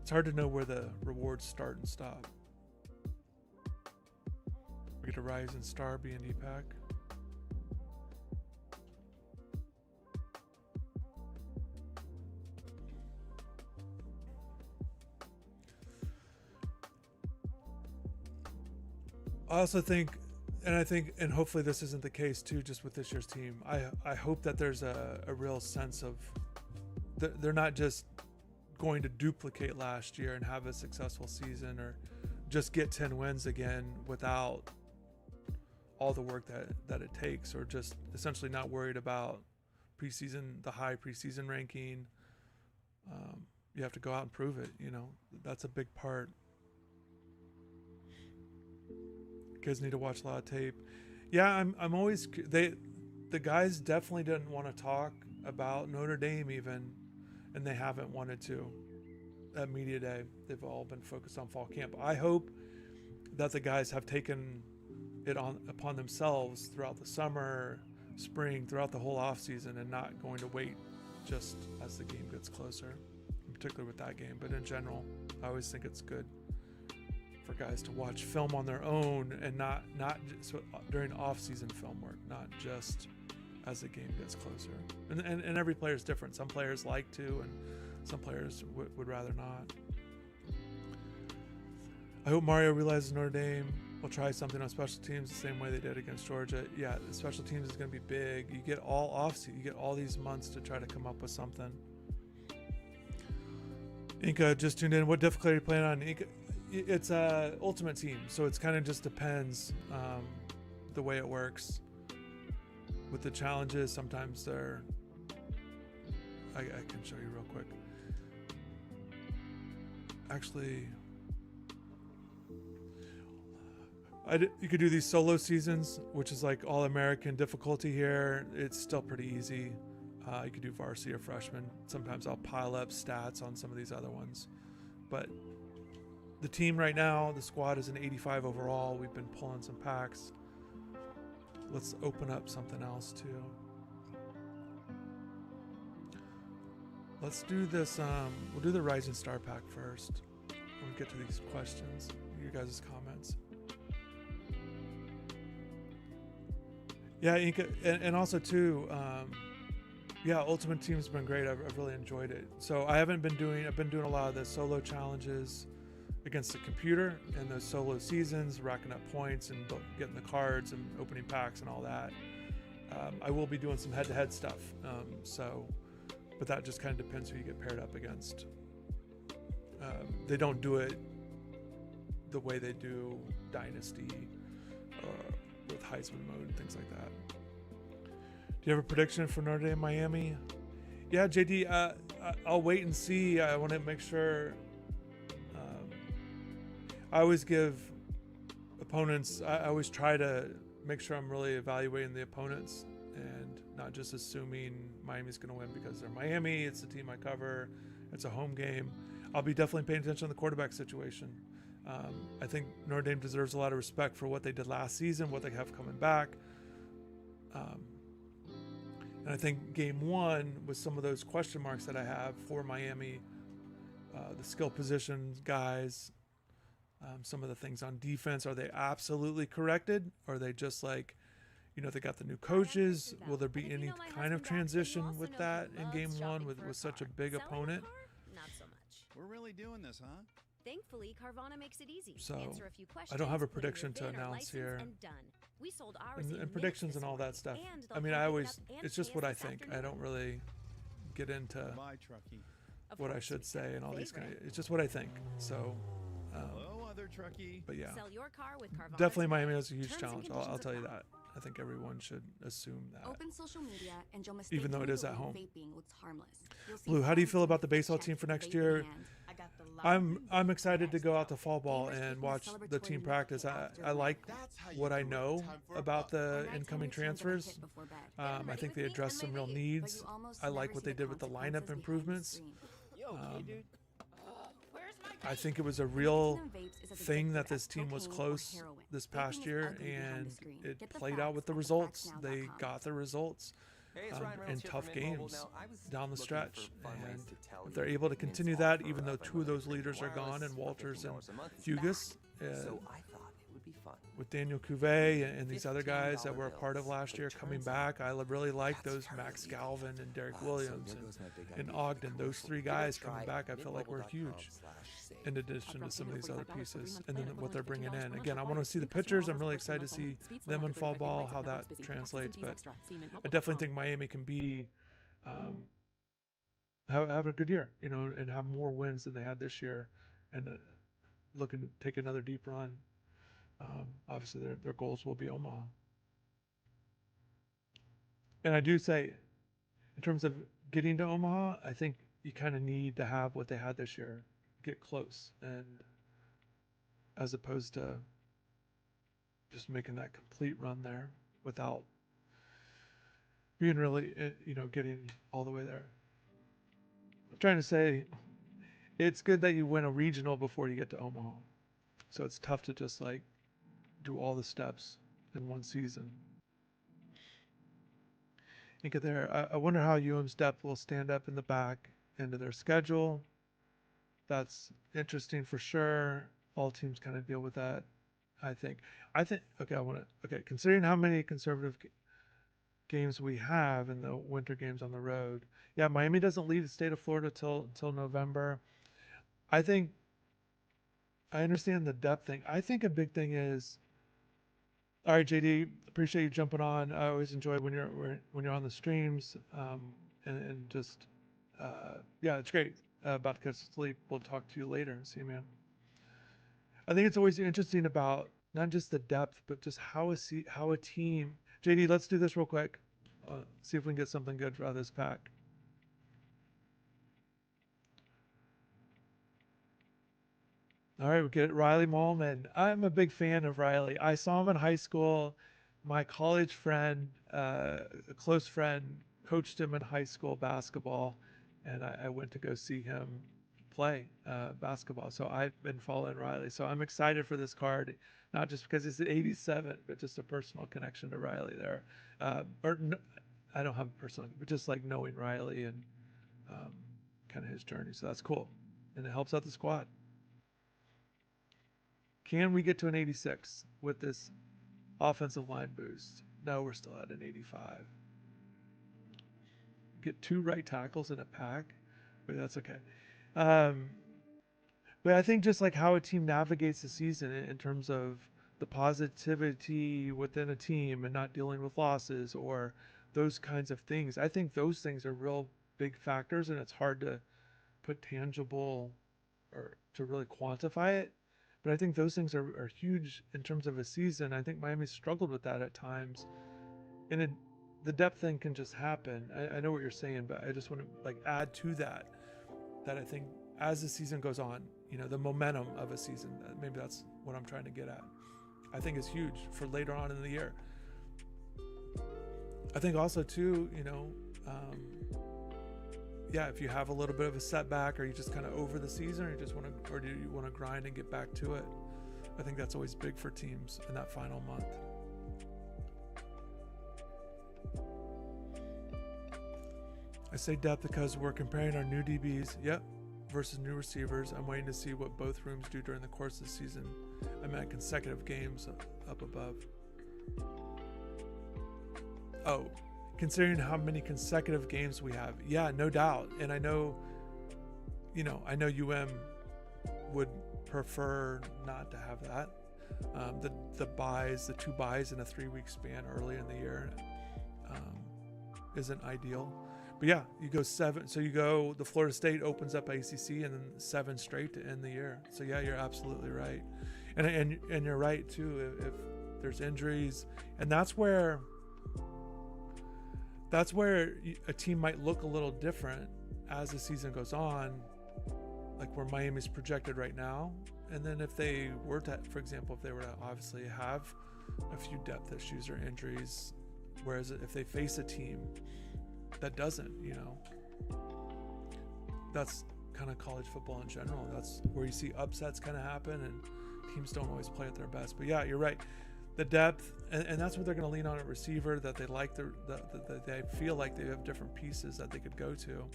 It's hard to know where the rewards start and stop. We get a Rising Star B&E pack. I also think, and hopefully this isn't the case too, just with this year's team. I hope that there's a real sense of they're not just going to duplicate last year and have a successful season or just get 10 wins again without all the work that it takes, or just essentially not worried about the high preseason ranking. You have to go out and prove it. You know, that's a big part. Kids need to watch a lot of tape. Yeah, I'm always the guys definitely didn't want to talk about Notre Dame even, and they haven't wanted to at media day. They've all been focused on fall camp. I hope that the guys have taken it upon themselves throughout the summer, spring, throughout the whole off season, and not going to wait just as the game gets closer, in particular with that game. But in general, I always think it's good for guys to watch film on their own and not just during off-season film work, not just as the game gets closer. And every player is different. Some players like to, and some players would rather not. I hope Mario realizes Notre Dame will try something on special teams the same way they did against Georgia. Yeah, the special teams is going to be big. You get all off-season. You get all these months to try to come up with something. Inca just tuned in. What difficulty are you playing on? Inca, it's a ultimate team, so it's kind of just depends the way it works. With the challenges, sometimes they're... I can show you real quick. Actually, you could do these solo seasons, which is like all-American difficulty here. It's still pretty easy. You could do varsity or freshman. Sometimes I'll pile up stats on some of these other ones. But the team right now, the squad is an 85 overall. We've been pulling some packs. Let's open up something else too. Let's do this. We'll do the Rising Star pack first. When we get to these questions, your guys' comments. Yeah, Inca, and also too, yeah, Ultimate Team's been great. I've really enjoyed it. So I've been doing a lot of the solo challenges against the computer and those solo seasons, racking up points and getting the cards and opening packs and all that. I will be doing some head-to-head stuff. But that just kind of depends who you get paired up against. They don't do it the way they do Dynasty with Heisman mode and things like that. Do you have a prediction for Notre Dame Miami? Yeah, JD, I'll wait and see. I want to make sure. I always give opponents, I always try to make sure I'm really evaluating the opponents and not just assuming Miami's going to win because they're Miami, it's the team I cover, it's a home game. I'll be definitely paying attention to the quarterback situation. I think Notre Dame deserves a lot of respect for what they did last season, what they have coming back. And I think game one, with some of those question marks that I have for Miami, the skill position guys, some of the things on defense, are they absolutely corrected? Or are they just like, they got the new coaches? Will there be any kind of transition with that in game one with such a big opponent? Not so much. We're really doing this, huh? Thankfully, Carvana makes it easy. So Answer a few questions, I don't have a put in your prediction to VIN or announce license, here. and done. We sold ours in And predictions minutes and all this that stuff. morning, and I they'll mean, come I pick it always, up and it's just pay what us I this think. I afternoon. don't really get into Bye, Truckee. what I should say and all these kind of, it's just what I think. So, Hello, other Truckee. but yeah, Sell your car with Carvana definitely today. Miami has a huge Terms and challenge. conditions I'll tell you apply. that. I think everyone should assume that. Open social media and you'll Even though it is at mistakenly home. believe vaping looks harmless. You'll see Blue, how do you farms feel about with the baseball checks team for with next vape in year? hand. I got the I'm excited to go out to fall ball Gamers and taking watch the celebratory team nap practice. after I like That's how you what I do it. know Time for a about buck. the And I incoming tell your children to transfers. hit before bed. I Ready think they with me addressed and some my real vape, needs. but you almost I like never what see they the did with the consequences lineup behind the improvements. screen. You okay, dude? I think it was a real Nicotine in vapes is as thing addictive that this as team was cocaine or close heroin. this Vaping past is year, ugly behind and the screen. it Get the played out facts with the at results. thefactsnow.com. They got the results Hey, it's Ryan in Reynolds here tough from Mint Mobile. games Now, I was down the looking stretch. for fun ways And to tell if they're you able to Mint's continue that, offer even though of two of those unlimited leaders are gone, wireless and for Walters and $15 a month is Hugus, back. So I thought it would be fun. with Daniel Cuvée and these other guys that $15 were a part of bills, last but year it coming turns back, I really like that's those very Max illegal. Galvin and Derek So Williams there goes my big and idea for Ogden. Those commercial. three Give it a guys try. coming back, I feel like we're huge. mintmobile.com/save. In addition to some of these other $45 for pieces, 3-month and plan then for what they're $15 bringing per in. month Again, I want to required. see the Customer pictures. I'm offers really plus excited to 3 see month speeds them in for fall 35 ball, gigabytes how per that month. Busy. translates. Access and But fees extra. See I definitely mintmobile.com. think Miami can be have a good year, and have more wins than they had this year, and looking to take another deep run. Obviously, their goals will be Omaha. And I do say, in terms of getting to Omaha, I think you kind of need to have what they had this year, get close, and as opposed to just making that complete run there without being really, getting all the way there. I'm trying to say, it's good that you win a regional before you get to Omaha. So it's tough to just do all the steps in one season and get there. I wonder how UM's depth will stand up in the back end of their schedule. That's interesting for sure. All teams kind of deal with that, I think. Okay, considering how many conservative games we have in the winter games on the road. Yeah, Miami doesn't leave the state of Florida till November. I think I understand the depth thing. I think a big thing is, all right, JD, appreciate you jumping on. I always enjoy when you're on the streams, and just yeah, it's great. About to catch sleep. We'll talk to you later. See you, man. I think it's always interesting about not just the depth, but just how a team. JD, let's do this real quick. See if we can get something good out of this pack. All right, we get it. Riley Mallman. I'm a big fan of Riley. I saw him in high school. My college friend, a close friend, coached him in high school basketball, and I went to go see him play basketball. So I've been following Riley. So I'm excited for this card, not just because it's an 87, but just a personal connection to Riley there. I don't have a personal, but just knowing Riley and kind of his journey. So that's cool, and it helps out the squad. Can we get to an 86 with this offensive line boost? No, we're still at an 85. get 2 right tackles in a pack, but that's okay. But I think just like how a team navigates the season in terms of the positivity within a team and not dealing with losses or those kinds of things, I think those things are real big factors, and it's hard to put tangible or to really quantify it. But I think those things are huge in terms of a season. I think Miami struggled with that at times. And the depth thing can just happen. I know what you're saying, but I just want to like add to that I think as the season goes on, you know, the momentum of a season, maybe that's what I'm trying to get at, I think is huge for later on in the year. I think also too, you know, yeah, if you have a little bit of a setback, or you just kind of over the season, or do you want to grind and get back to it? I think that's always big for teams in that final month. I say depth because we're comparing our new DBs, yep, versus new receivers. I'm waiting to see what both rooms do during the course of the season. I meant consecutive games up above. Oh, considering how many consecutive games we have. Yeah, no doubt. And I know UM would prefer not to have that. The buys, the 2 buys in a 3-week span early in the year isn't ideal. But yeah, you go 7. So you go, the Florida State opens up ACC and then 7 straight to end the year. So yeah, you're absolutely right. And you're right too, if there's injuries. And that's where a team might look a little different as the season goes on, like where Miami's projected right now. And then if they were to, for example, if they were to obviously have a few depth issues or injuries, whereas if they face a team that doesn't, you know, that's kind of college football in general. That's where you see upsets kind of happen, and teams don't always play at their best. But yeah, you're right. The depth, and that's what they're going to lean on at receiver, that they like that they feel like they have different pieces that they could go to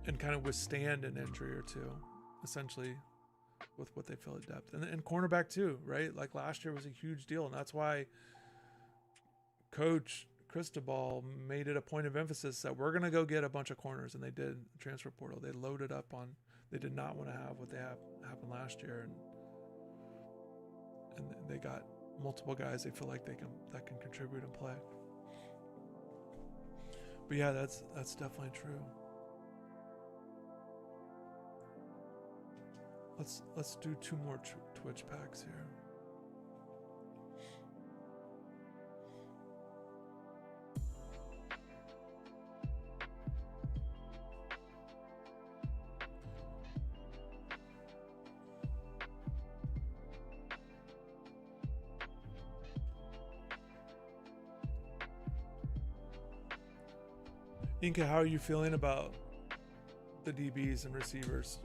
and kind of withstand an injury or two, essentially, with what they feel at depth. And cornerback too, right? Like last year was a huge deal, and that's why Coach Cristobal made it a point of emphasis that we're going to go get a bunch of corners, and they did. Transfer portal, they loaded up on. They did not want to have what they happened last year, and they got multiple guys they feel like that can contribute and play. But yeah, that's definitely true. Let's do 2 more Twitch packs here. Inka, how are you feeling about the DBs and receivers?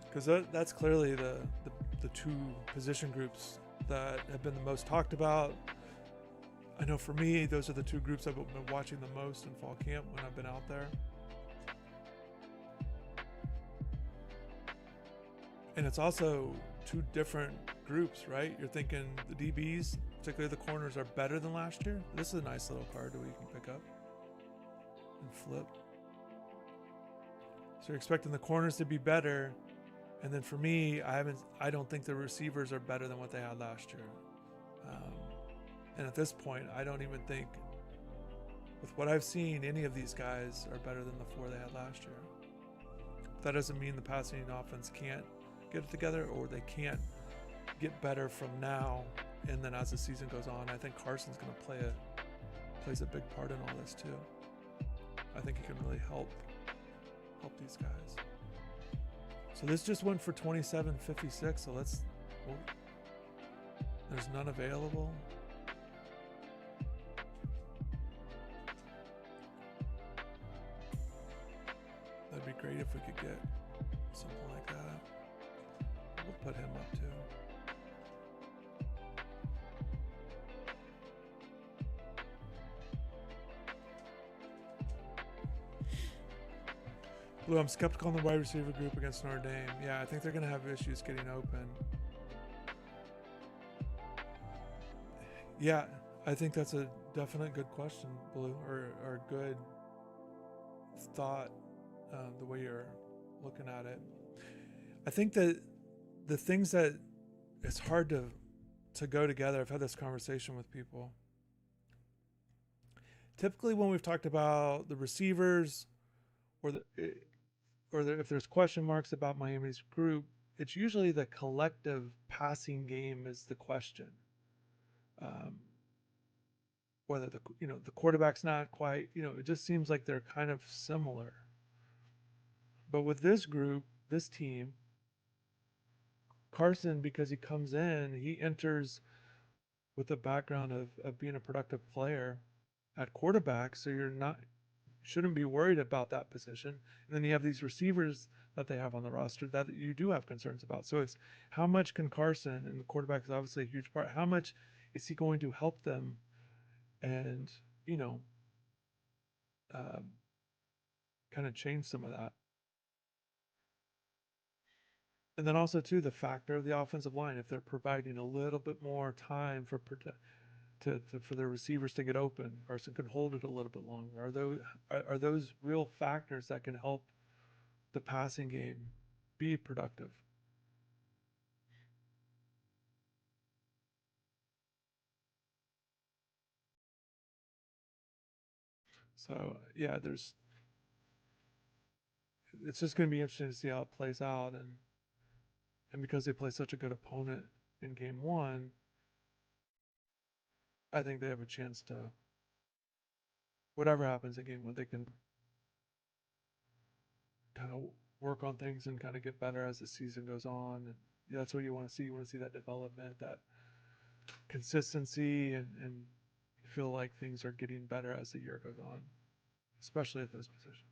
Because that's clearly the 2 position groups that have been the most talked about. I know for me, those are the 2 groups I've been watching the most in fall camp when I've been out there. And it's also 2 different groups, right? You're thinking the DBs, particularly the corners, are better than last year. This is a nice little card that we can pick up and flip. So you're expecting the corners to be better, and then for me, I don't think the receivers are better than what they had last year. And at this point, I don't even think, with what I've seen, any of these guys are better than the 4 they had last year. That doesn't mean the passing offense can't get it together, or they can't get better from now and then as the season goes on. I think Carson's going to plays a big part in all this too. I think he can really help these guys. So this just went for $27.56. So there's none available. That'd be great if we could get something like that. We'll put him up too. Blue, I'm skeptical on the wide receiver group against Notre Dame. Yeah, I think they're going to have issues getting open. Yeah, I think that's a definite good question, Blue, or good thought, the way you're looking at it. I think that the things that it's hard to go together, I've had this conversation with people. Typically when we've talked about the receivers or if there's question marks about Miami's group, it's usually the collective passing game is the question. Whether the quarterback's not quite, it just seems like they're kind of similar. But with this group, this team, Carson, because he comes in, he enters with a background of being a productive player at quarterback, so shouldn't be worried about that position. And then you have these receivers that they have on the roster that you do have concerns about. So it's how much can Carson, and the quarterback is obviously a huge part, how much is he going to help them and, kind of change some of that. And then also too, the factor of the offensive line, if they're providing a little bit more time for their receivers to get open, or so can hold it a little bit longer. Are those real factors that can help the passing game be productive? So yeah, it's just going to be interesting to see how it plays out, and because they play such a good opponent in game one, I think they have a chance to, whatever happens in game one, they can kind of work on things and kind of get better as the season goes on. And that's what you want to see. You want to see that development, that consistency, and feel like things are getting better as the year goes on, especially at those positions.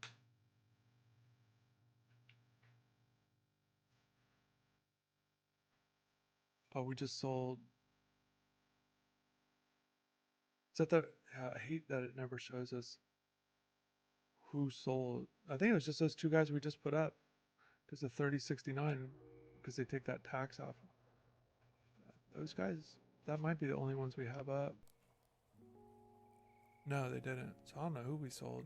Oh, we just sold. Is that the? I hate that it never shows us who sold. I think it was just those two guys we just put up, because the 3069, because they take that tax off. Those guys, that might be the only ones we have up. No, they didn't. So I don't know who we sold.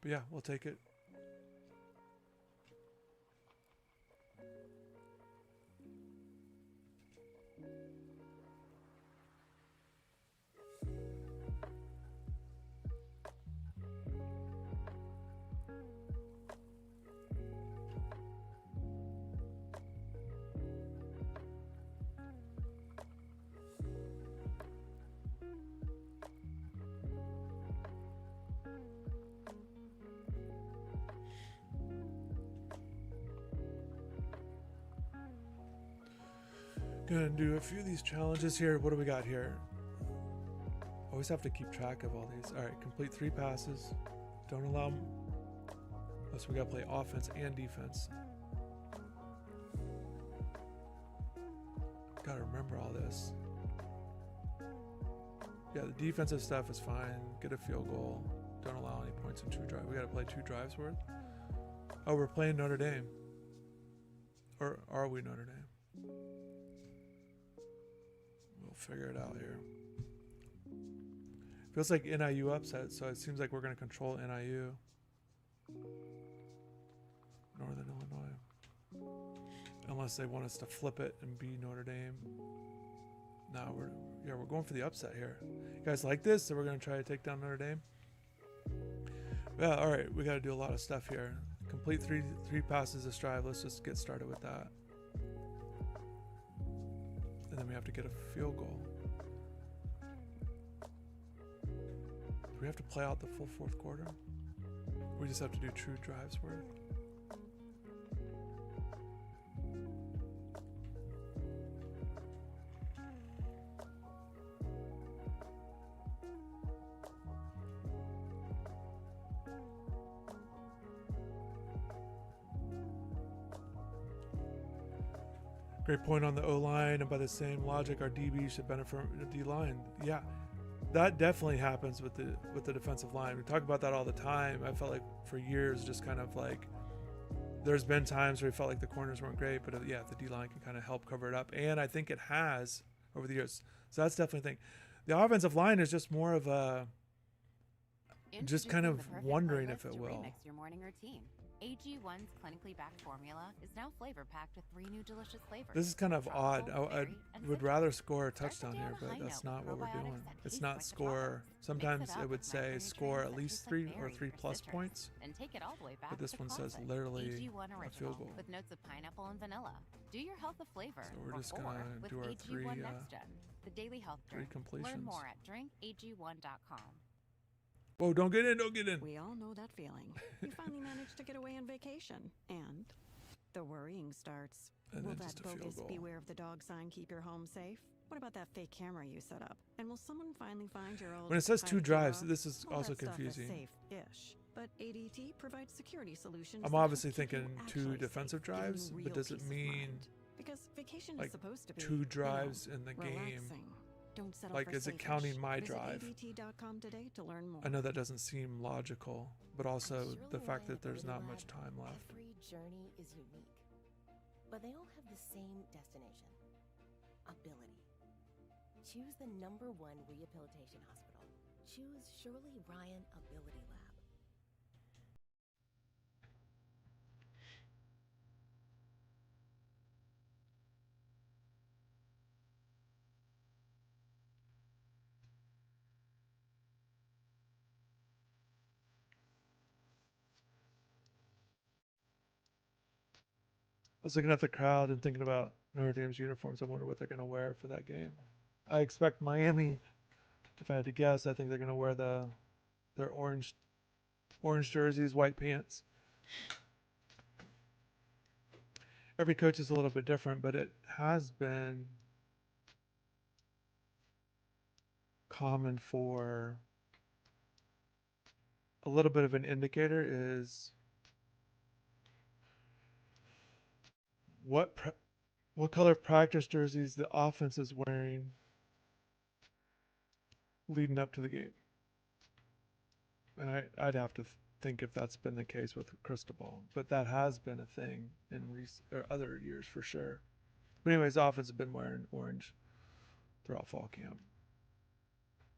But yeah, we'll take it. Gonna do a few of these challenges here. What do we got here? Always have to keep track of all these. All right, complete 3 passes. Don't allow. Oh, so we gotta play offense and defense. Gotta remember all this. Yeah, the defensive stuff is fine. Get a field goal. Don't allow any points in 2 drives. We gotta play 2 drives worth. Oh, we're playing Notre Dame. Or are we Notre Dame? Figure it out here. Feels like NIU upset, so it seems like we're going to control NIU. Northern Illinois. Unless they want us to flip it and be Notre Dame. No, we're going for the upset here. You guys like this? So we're going to try to take down Notre Dame. Yeah, all right. We got to do a lot of stuff here. Complete three passes a strive. Let's just get started with that. And then we have to get a field goal. Do we have to play out the full 4th quarter? We just have to do true drives worth. Great point on the O-line, and by the same logic, our DB should benefit from the D-line. Yeah, that definitely happens with the defensive line. We talk about that all the time. I felt like for years, just kind of like there's been times where we felt like the corners weren't great, but yeah, the D-line can kind of help cover it up, and I think it has over the years. So that's definitely a thing. The offensive line is just more of a, just kind of wondering if it will. Remix your morning routine. AG1's clinically backed formula is now flavor packed with 3 new delicious flavors. This is kind of odd. I would rather score a touchdown Start here, the day on a but high that's note not with what we're probiotics doing. that It's taste not like the score. tropics. Sometimes Mix it it up would with say micronutrients score at that least taste like 3 or berries 3 for plus citrus. points. Then take it all the way back But this to one says classic. literally AG1 a original field goal. with notes of pineapple and vanilla. Do your health a flavor. So we're or just 4 gonna with do our AG1 three, Next Gen, the daily health 3 drink. completions. Learn more at drinkag1.com. Whoa, don't get in, don't get in. We all know that feeling. You finally managed to get away on vacation, and the worrying starts. And Will then that just a field bogus goal. beware of the dog sign keep your home safe? What about that fake camera you set up? And will someone finally find your old... When it says 2 private drives, dog? this is All also that stuff is confusing. safe-ish, but ADT provides security solutions. I'm that obviously help keep you thinking actually 2 safe, defensive giving you drives, real but does it peace of mean mind. Because vacation like is supposed to be 2 drives in the game? relaxing. Don't settle Like, for is it safe-ish. counting my Visit drive? ADT.com today to learn more. I know that doesn't seem logical, but also the fact that there's not much time left. Every journey is unique, but they all have the same destination: ability. Choose the #1 rehabilitation hospital. Choose Shirley Ryan Ability Lab. I was looking at the crowd and thinking about Notre Dame's uniforms. I wonder what they're going to wear for that game. I expect Miami, if I had to guess, I think they're going to wear their orange jerseys, white pants. Every coach is a little bit different, but it has been common for a little bit of an indicator is what color practice jerseys the offense is wearing leading up to the game. And I'd have to think if that's been the case with Cristobal, but that has been a thing in other years for sure. But anyways, the offense has been wearing orange throughout fall camp.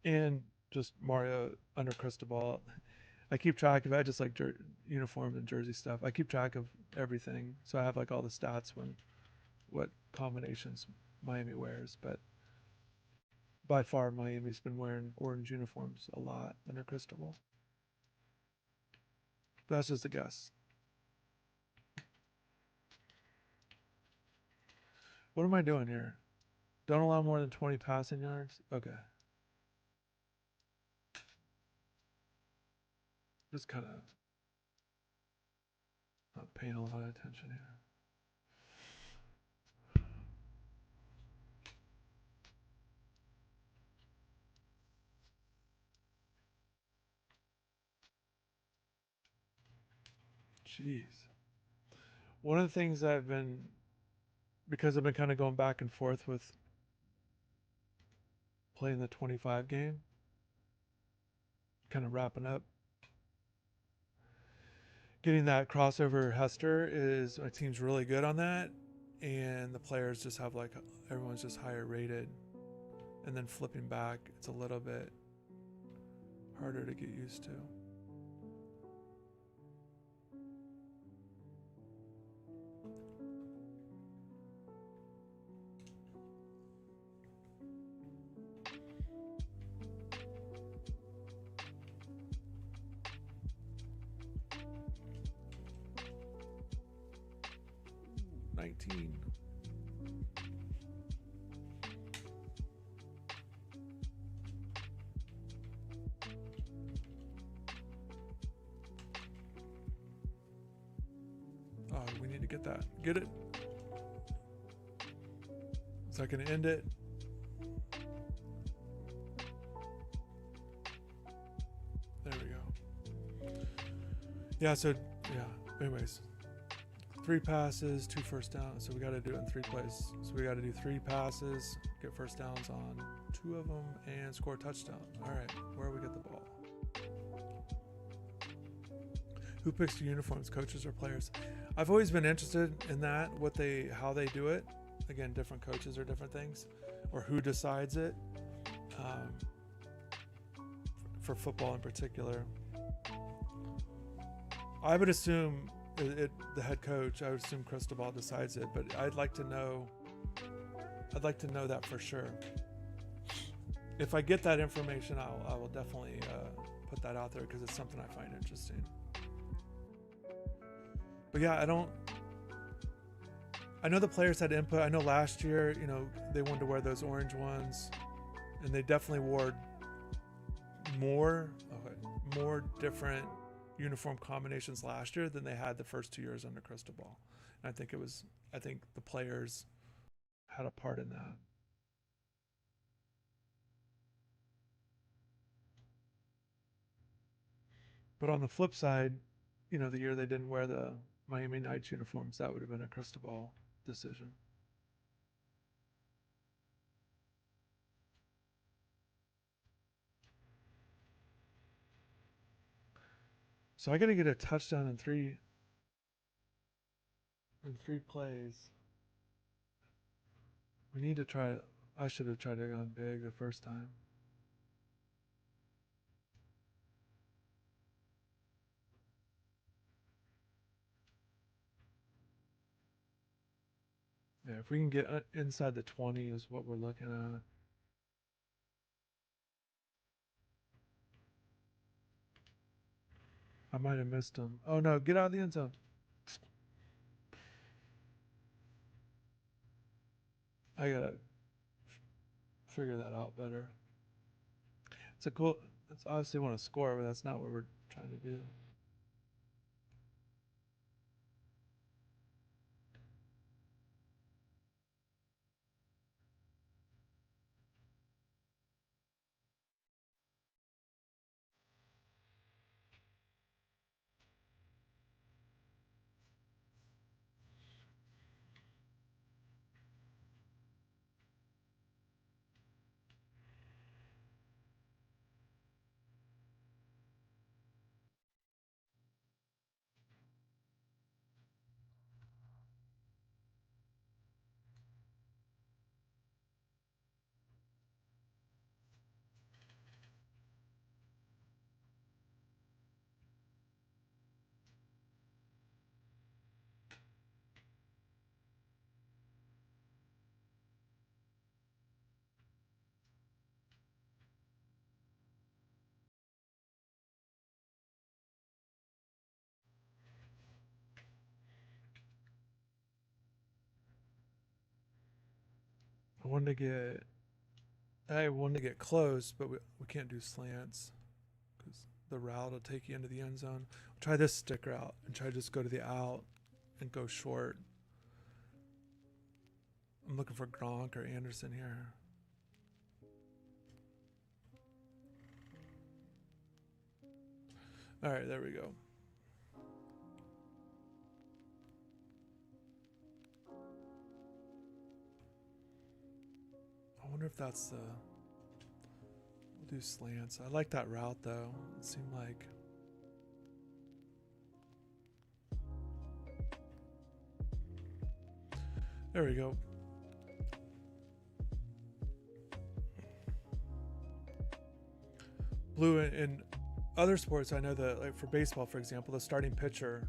And just Mario under Cristobal, I keep track of it. I just like uniforms and jersey stuff. I keep track of everything. So I have like all the stats what combinations Miami wears, but by far Miami's been wearing orange uniforms a lot under Cristobal. But that's just a guess. What am I doing here? Don't allow more than 20 passing yards? Okay. Just kind of not paying a lot of attention here. Jeez. One of the things because I've been kind of going back and forth with playing the 25 game, kind of wrapping up. Getting that crossover Hester is, my team's really good on that. And the players just have everyone's just higher rated. And then flipping back, it's a little bit harder to get used to. Oh, we need to get that. Get it. Is that going to end it? There we go. Yeah, so, yeah, anyways. 3 passes, 2 first downs. So we got to do it in 3 plays. So we got to do 3 passes, get first downs on 2 of them, and score a touchdown. All right, where we get the ball? Who picks the uniforms, coaches or players? I've always been interested in that, how they do it. Again, different coaches or different things, or who decides it. For football in particular, I would assume the head coach. I would assume Cristobal decides it, but I'd like to know that for sure. If I get that information, I will definitely put that out there because it's something I find interesting. But yeah, I know the players had input. I know last year, they wanted to wear those orange ones, and they definitely wore more different uniform combinations last year than they had the first 2 years under Cristobal. And I think the players had a part in that. But on the flip side, the year they didn't wear the Miami Knights uniforms, that would have been a Cristobal decision. So I got to get a touchdown in three plays. We need to try. I should have tried to go big the first time. Yeah, if we can get inside the 20 is what we're looking at. I might have missed him. Oh no, get out of the end zone. I gotta figure that out better. It's obviously want to score, but that's not what we're trying to do. I wanted to get close, but we can't do slants because the route will take you into the end zone. Try this stick route and try to just go to the out and go short. I'm looking for Gronk or Anderson here. All right, there we go. I wonder if that's we'll do slants. I like that route though. It seemed like there we go. Blue in other sports, I know that like for baseball, for example, the starting pitcher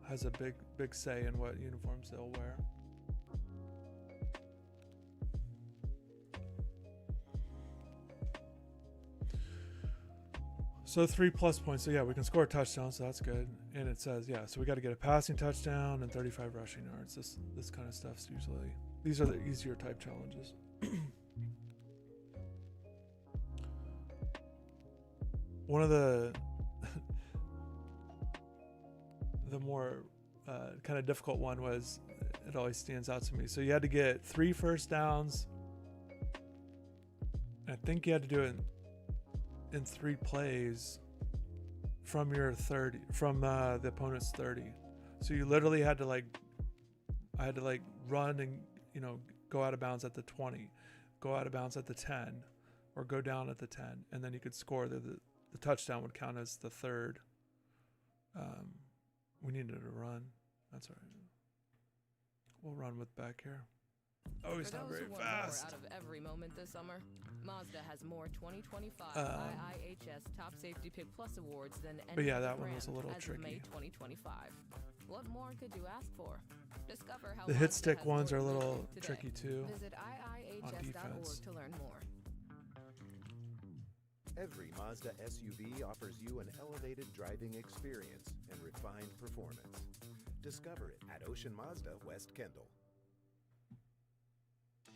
has a big say in what uniforms they'll wear. So 3+ points. So yeah, we can score a touchdown, so that's good. And it says, yeah, so we got to get a passing touchdown and 35 rushing yards. This kind of stuff's usually, these are the easier type challenges. One of the more kind of difficult one was, it always stands out to me. So you had to get 3 first downs. I think you had to do it in 3 plays from your 30, from the opponent's 30. So you literally had to I had to run and go out of bounds at the 20, go out of bounds at the 10, or go down at the 10, and then you could score. The touchdown would count as the 3rd We needed to run. That's all right. We'll run with back here. Oh, he's not very fast. Out of every moment this summer, Mazda has more 2025 IIHS Top Safety Pick Plus awards than any But yeah, other that one brand was a little as of tricky. May 2025. What more could you ask for? Discover how The hit Mazda stick has ones more are a to little offer today. tricky too. Visit on IIHS.org defense. to learn more. Every Mazda SUV offers you an elevated driving experience and refined performance. Discover it at Ocean Mazda West Kendall.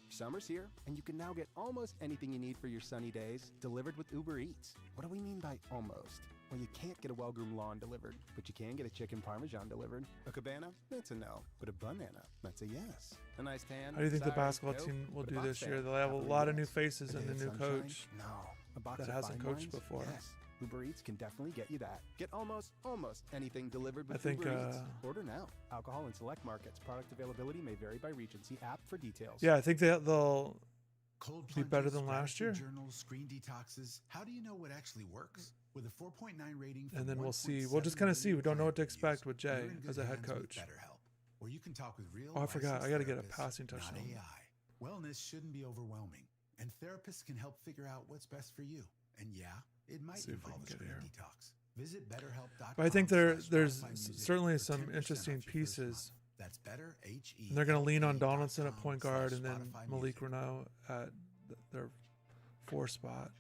Summer's here, and you can now get almost anything you need for your sunny days delivered with Uber Eats. What do we mean by almost? Well, you can't get a well-groomed lawn delivered, but you can get a chicken parmesan delivered. A cabana? That's a no. But a banana? That's a yes. A nice tan? How do you think the Sorry, basketball nope. team will But a do box this fan? year? They'll have a Happily lot of new yes. faces A and day a of new sunshine? coach No. A box that of hasn't fine coached wines? before. Yes. Uber Eats can definitely get you that. Get almost anything delivered with I think, Uber Eats. Order now. Alcohol in select markets. Product availability may vary by region. See app for details. Yeah, I think they'll Cold be better plunges, than last year. gratitude journals, screen detoxes. How do you know what actually works? With a 4.9 rating from And then we'll see. 1.7 We'll just kind of see. We don't know what to million expect with users, Jay you're in good as a head hands with coach. BetterHelp, where you can talk with real Oh, I forgot. I licensed got to get a therapists, passing not touchdown. AI. Wellness shouldn't be overwhelming, and therapists can help figure out what's best for you. And yeah, it might See if we involve can a get screen here. detox. Visit BetterHelp.com. But I think there's certainly some interesting pieces. That's better. And they're going to lean on Donaldson at point guard and then Malik Renault at their 4 spot.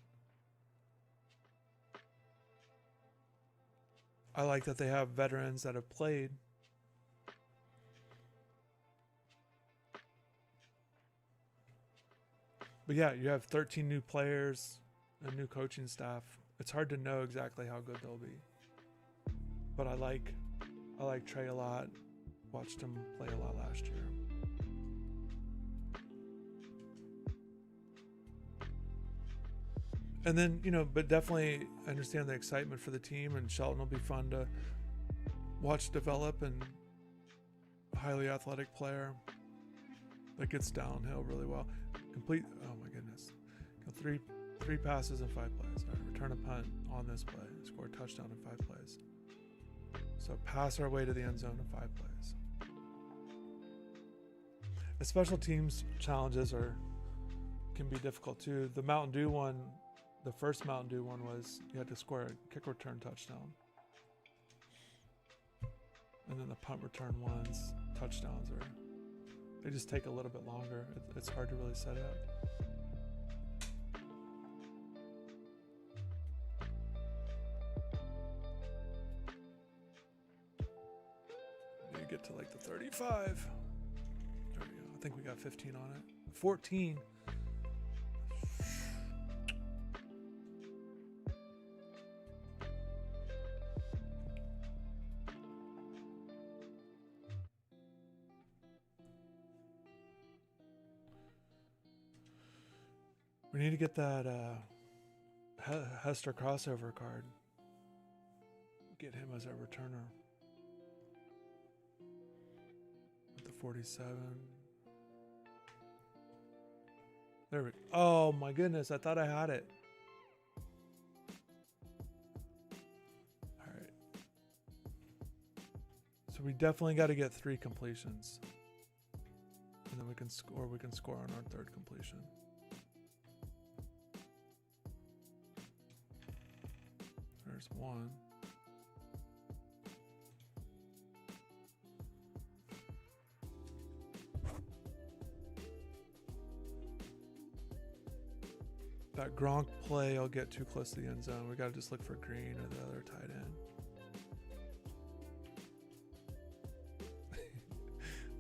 I like that they have veterans that have played. But yeah, you have 13 new players, a new coaching staff. It's hard to know exactly how good they'll be. But I like Trey a lot. Watched him play a lot last year. And then, but definitely understand the excitement for the team, and Shelton will be fun to watch develop, and a highly athletic player that gets downhill really well. Oh my goodness. 3 passes in 5 plays. All right, return a punt on this play. Score a touchdown in 5 plays. So pass our way to the end zone in 5 plays. The special teams challenges can be difficult too. The Mountain Dew one, the first Mountain Dew one was you had to score a kick return touchdown. And then the punt return ones, touchdowns they just take a little bit longer. It's hard to really set it up. You get to like the 35. There we go. I think we got 15 on it. 14. We need to get that Hester crossover card. Get him as our returner. With the 47. There we go. Oh my goodness, I thought I had it. All right. So we definitely got to get 3 completions. And then we can score on our 3rd completion. There's 1. That Gronk play, I'll get too close to the end zone. We got to just look for Green or the other tight end.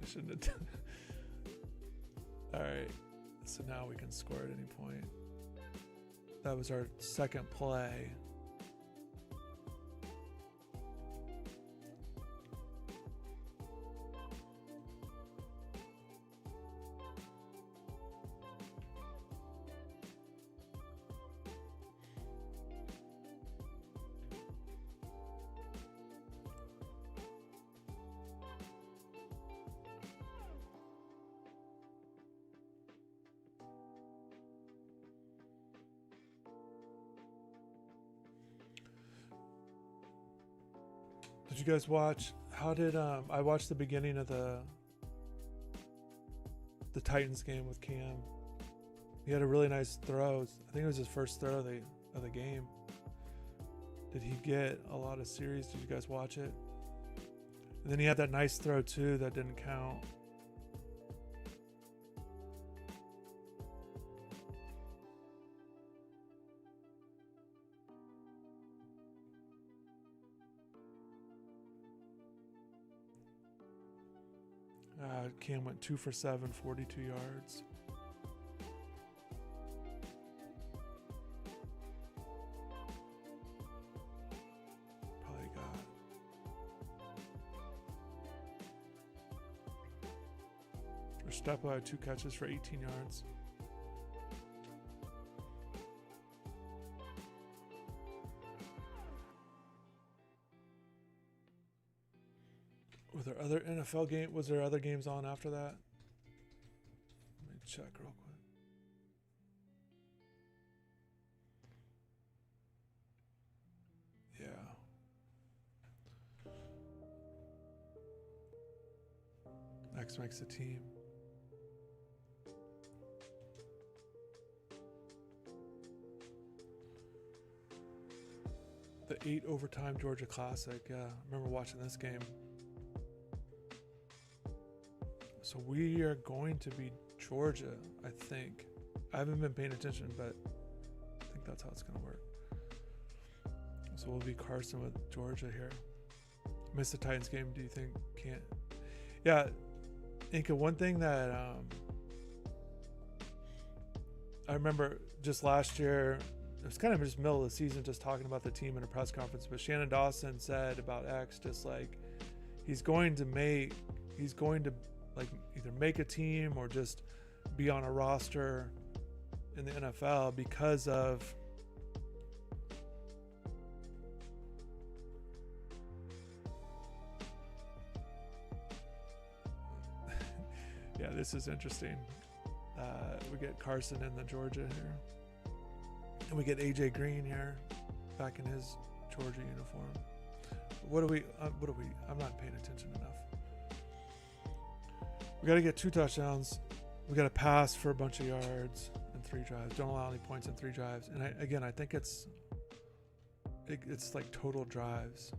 I shouldn't have done it. All right. So now we can score at any point. That was our 2nd play. Did you guys watch? How did I watched the beginning of the Titans game with Cam? He had a really nice throw. I think it was his first throw of the game. Did he get a lot of series? Did you guys watch it? And then he had that nice throw too that didn't count. Cam went 2 for 7, 42 yards. Probably got Restrepo had 2 catches for 18 yards. Were there other NFL games? Was there other games on after that? Let me check real quick. Yeah. X makes the team. The 8 overtime Georgia Classic. Yeah, I remember watching this game. So we are going to be Georgia, I think. I haven't been paying attention, but I think that's how it's going to work. So we'll be Carson with Georgia here. Missed the Titans game. Do you think can't? Yeah, Inca, one thing that I remember just last year, it was kind of just middle of the season, just talking about the team in a press conference, but Shannon Dawson said about X, just like he's going to like either make a team or just be on a roster in the NFL because of yeah, this is interesting. We get Carson in the Georgia here, and we get AJ Green here back in his Georgia uniform. What do we I'm not paying attention enough. We got to get 2 touchdowns. We got to pass for a bunch of yards and 3 drives. Don't allow any points in 3 drives. And I think it's like total drives.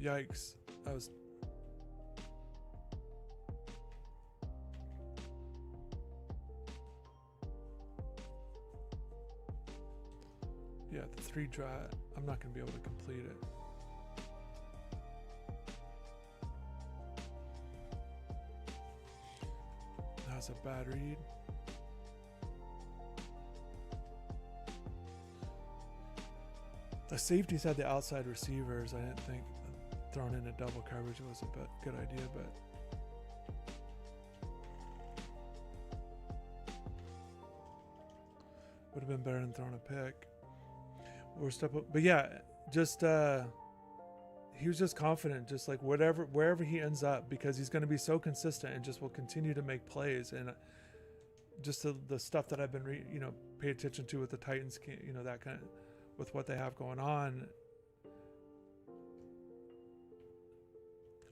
Yikes. That was... Yeah, the 3 drive. I'm not going to be able to complete it. That's a bad read. The safeties had the outside receivers. I didn't think throwing in a double coverage was a good idea, but would have been better than throwing a pick. But yeah, just he was just confident, just like wherever he ends up, because he's going to be so consistent and just will continue to make plays. And just the stuff that I've been pay attention to with the Titans, that kind of with what they have going on,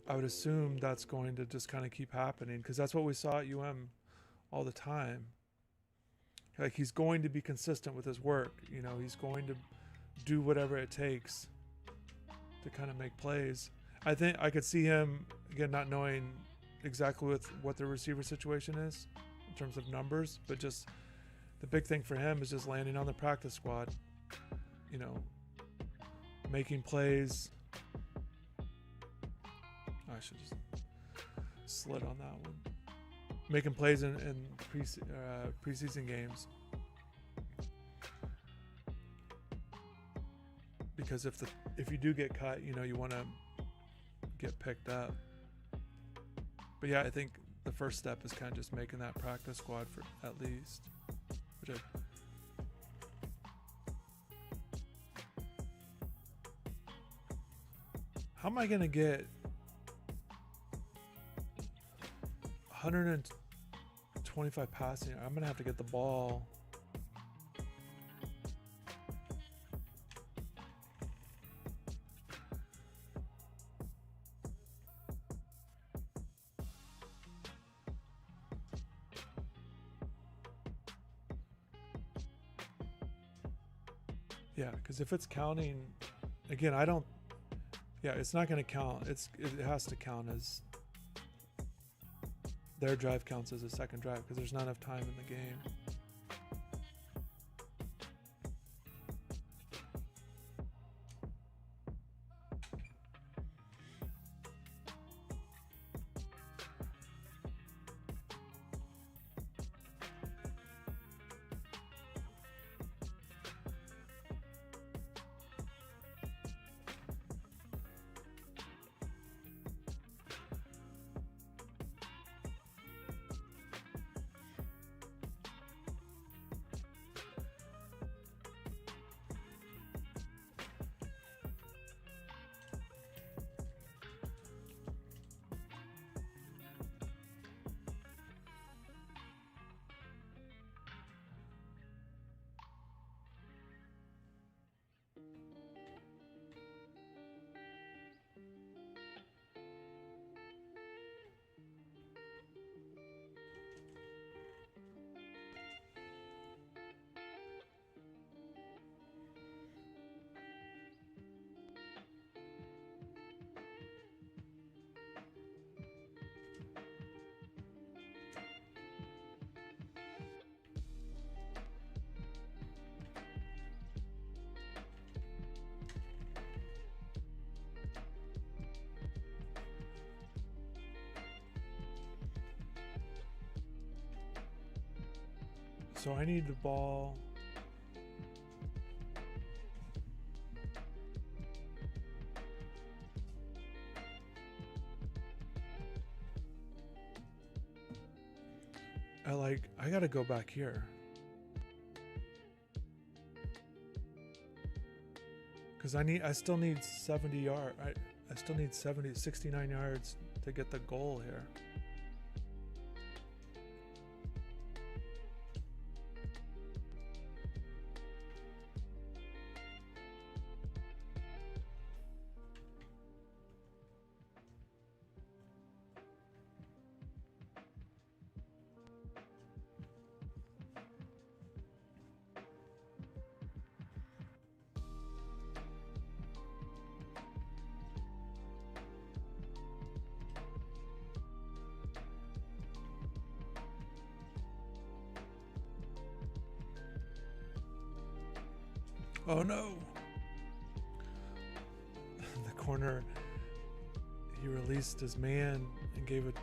I would assume that's going to just kind of keep happening, because that's what we saw at all the time. Like, he's going to be consistent with his work. He's going to do whatever it takes to kind of make plays. I think I could see him, again, not knowing exactly what the receiver situation is in terms of numbers, but just the big thing for him is just landing on the practice squad, making plays. I should just slid on that one. Making plays in preseason games. Because if you do get cut, you want to get picked up. But yeah, I think the first step is kind of just making that practice squad for at least. How am I going to get 125 passing? I'm going to have to get the ball Yeah, because if it's counting, again, I don't. Yeah, it's not going to count. It has to count as their drive counts as a second drive because there's not enough time in the game. So I need the ball. I gotta go back here. Cause I still need 70 yards. I still need 69 yards to get the goal here. Oh no! The corner, he released his man and gave it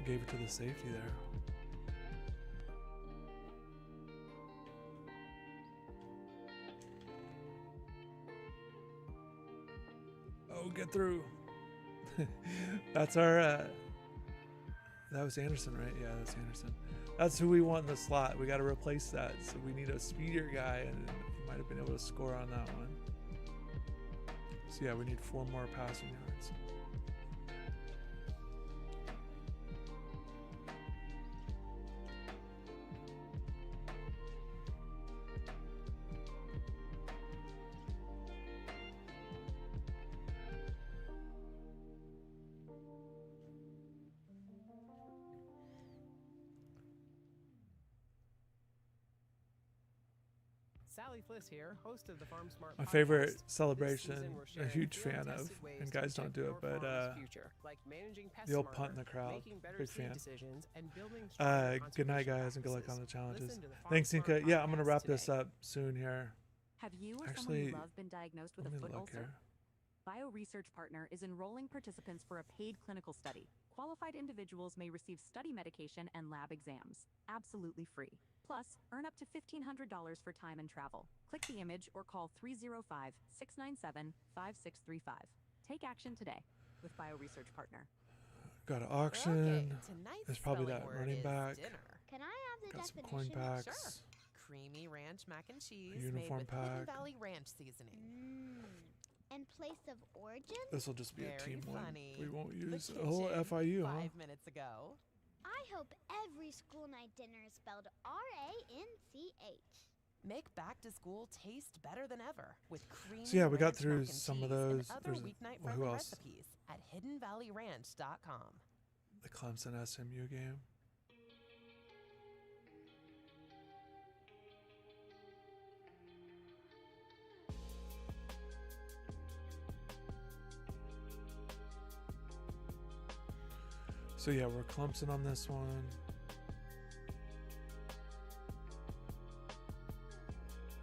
to the safety there. Oh, get through. That's our that was Anderson, right? Yeah, that's Anderson. That's who we want in the slot. We got to replace that. So we need a speedier guy, and he might have been able to score on that one. So yeah, we need 4 more passing yards. Sally Fliss here, host of the Farm Smart My podcast. favorite celebration, we're a sharing huge field fan of, tested ways and to guys don't protect do your it, but farm's future, like managing pests the old smarter, punt in the crowd, making better big seed fan. decisions, and building stronger Good night, conservation guys, and good luck on practices. the challenges. Listen to the Farm Thanks, Smart Inka. Yeah, I'm gonna podcast wrap this today. up soon here. Have you or someone Actually, you love been diagnosed with let a me foot look ulcer? here. BioResearch Partner is enrolling participants for a paid clinical study. Qualified individuals may receive study medication and lab exams, absolutely free. Plus, earn up to $1,500 for time and travel. Click the image or call 305-697-5635. Take action today with BioResearch Partner. Got an auction. tonight's There's probably spelling that word running is back. dinner. Can I have the Got some definition? coin packs. Sure. Creamy ranch mac and cheese uniform made with Hidden pack. Valley Ranch seasoning. And place of origin? This will just be a Very team funny. one. We won't The use a whole kitchen, FIU, huh? 5 minutes ago. I hope every school night dinner is spelled R-A-N-C-H. Make back to school taste better than ever with creamy So yeah, we got ranch through mac and some of cheese and those. other There's weeknight well, who friendly else? recipes at hiddenvalleyranch.com. The Clemson SMU game. So yeah, we're Clemson on this one.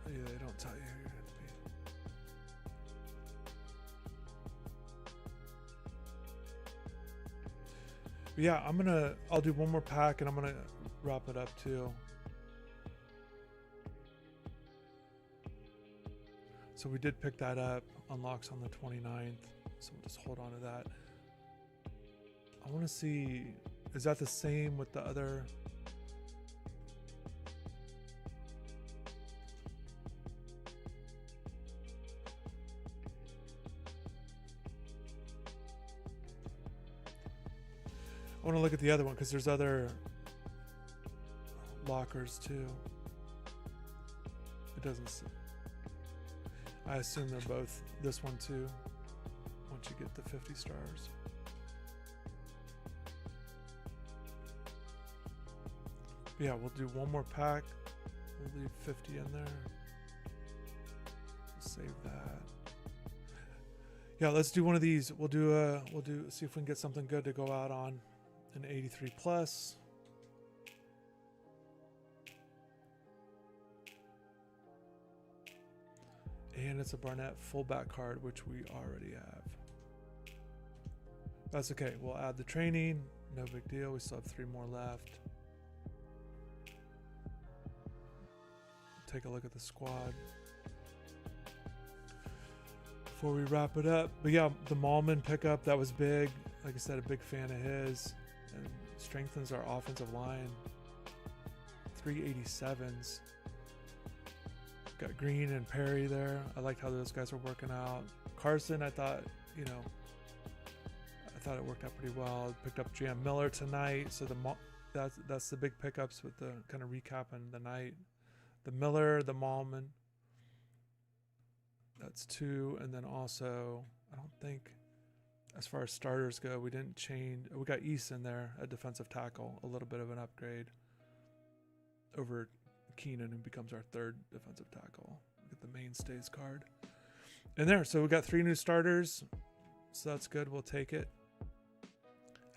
Yeah, they don't tell you who you're gonna be. But yeah, I'll do one more pack and I'm gonna wrap it up too. So we did pick that up. Unlocks on the 29th. So we'll just hold on to that. I want to see, is that the same with the other? I want to look at the other one because there's other lockers too. It doesn't say. I assume they're both this one too. Once you get the 50 stars. Yeah, we'll do one more pack. We'll leave 50 in there. We'll save that. Yeah, let's do one of these. We'll do see if we can get something good to go out on an 83 plus. And it's a Barnett fullback card, which we already have. That's okay. We'll add the training. No big deal. We still have 3 more left. Take a look at the squad before we wrap it up. But yeah, the Malman pickup, that was big. Like I said, a big fan of his. And strengthens our offensive line. 387s. Got Green and Perry there. I liked how those guys were working out. Carson, I thought, I thought it worked out pretty well. Picked up Jam Miller tonight. So that's the big pickups with the kind of recapping the night. The Miller, the Malman. That's 2. And then also, I don't think, as far as starters go, we didn't change. We got Eason there, a defensive tackle. A little bit of an upgrade over Keenan, who becomes our 3rd defensive tackle. Get the mainstays card. And there, so we got 3 new starters. So that's good. We'll take it.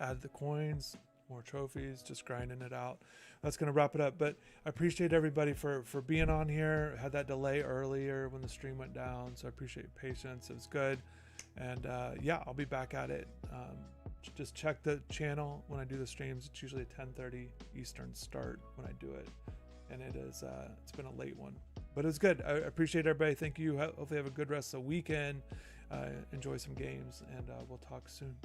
Add the coins, more trophies, just grinding it out. That's going to wrap it up. But I appreciate everybody for being on here. Had that delay earlier when the stream went down, so I appreciate your patience. It was good. And yeah, I'll be back at it. Just check the channel when I do the streams. It's usually a 10:30 Eastern start when I do it. And it is it's been a late one, but it's good. I appreciate everybody. Thank you. Hopefully have a good rest of the weekend. Enjoy some games, and we'll talk soon.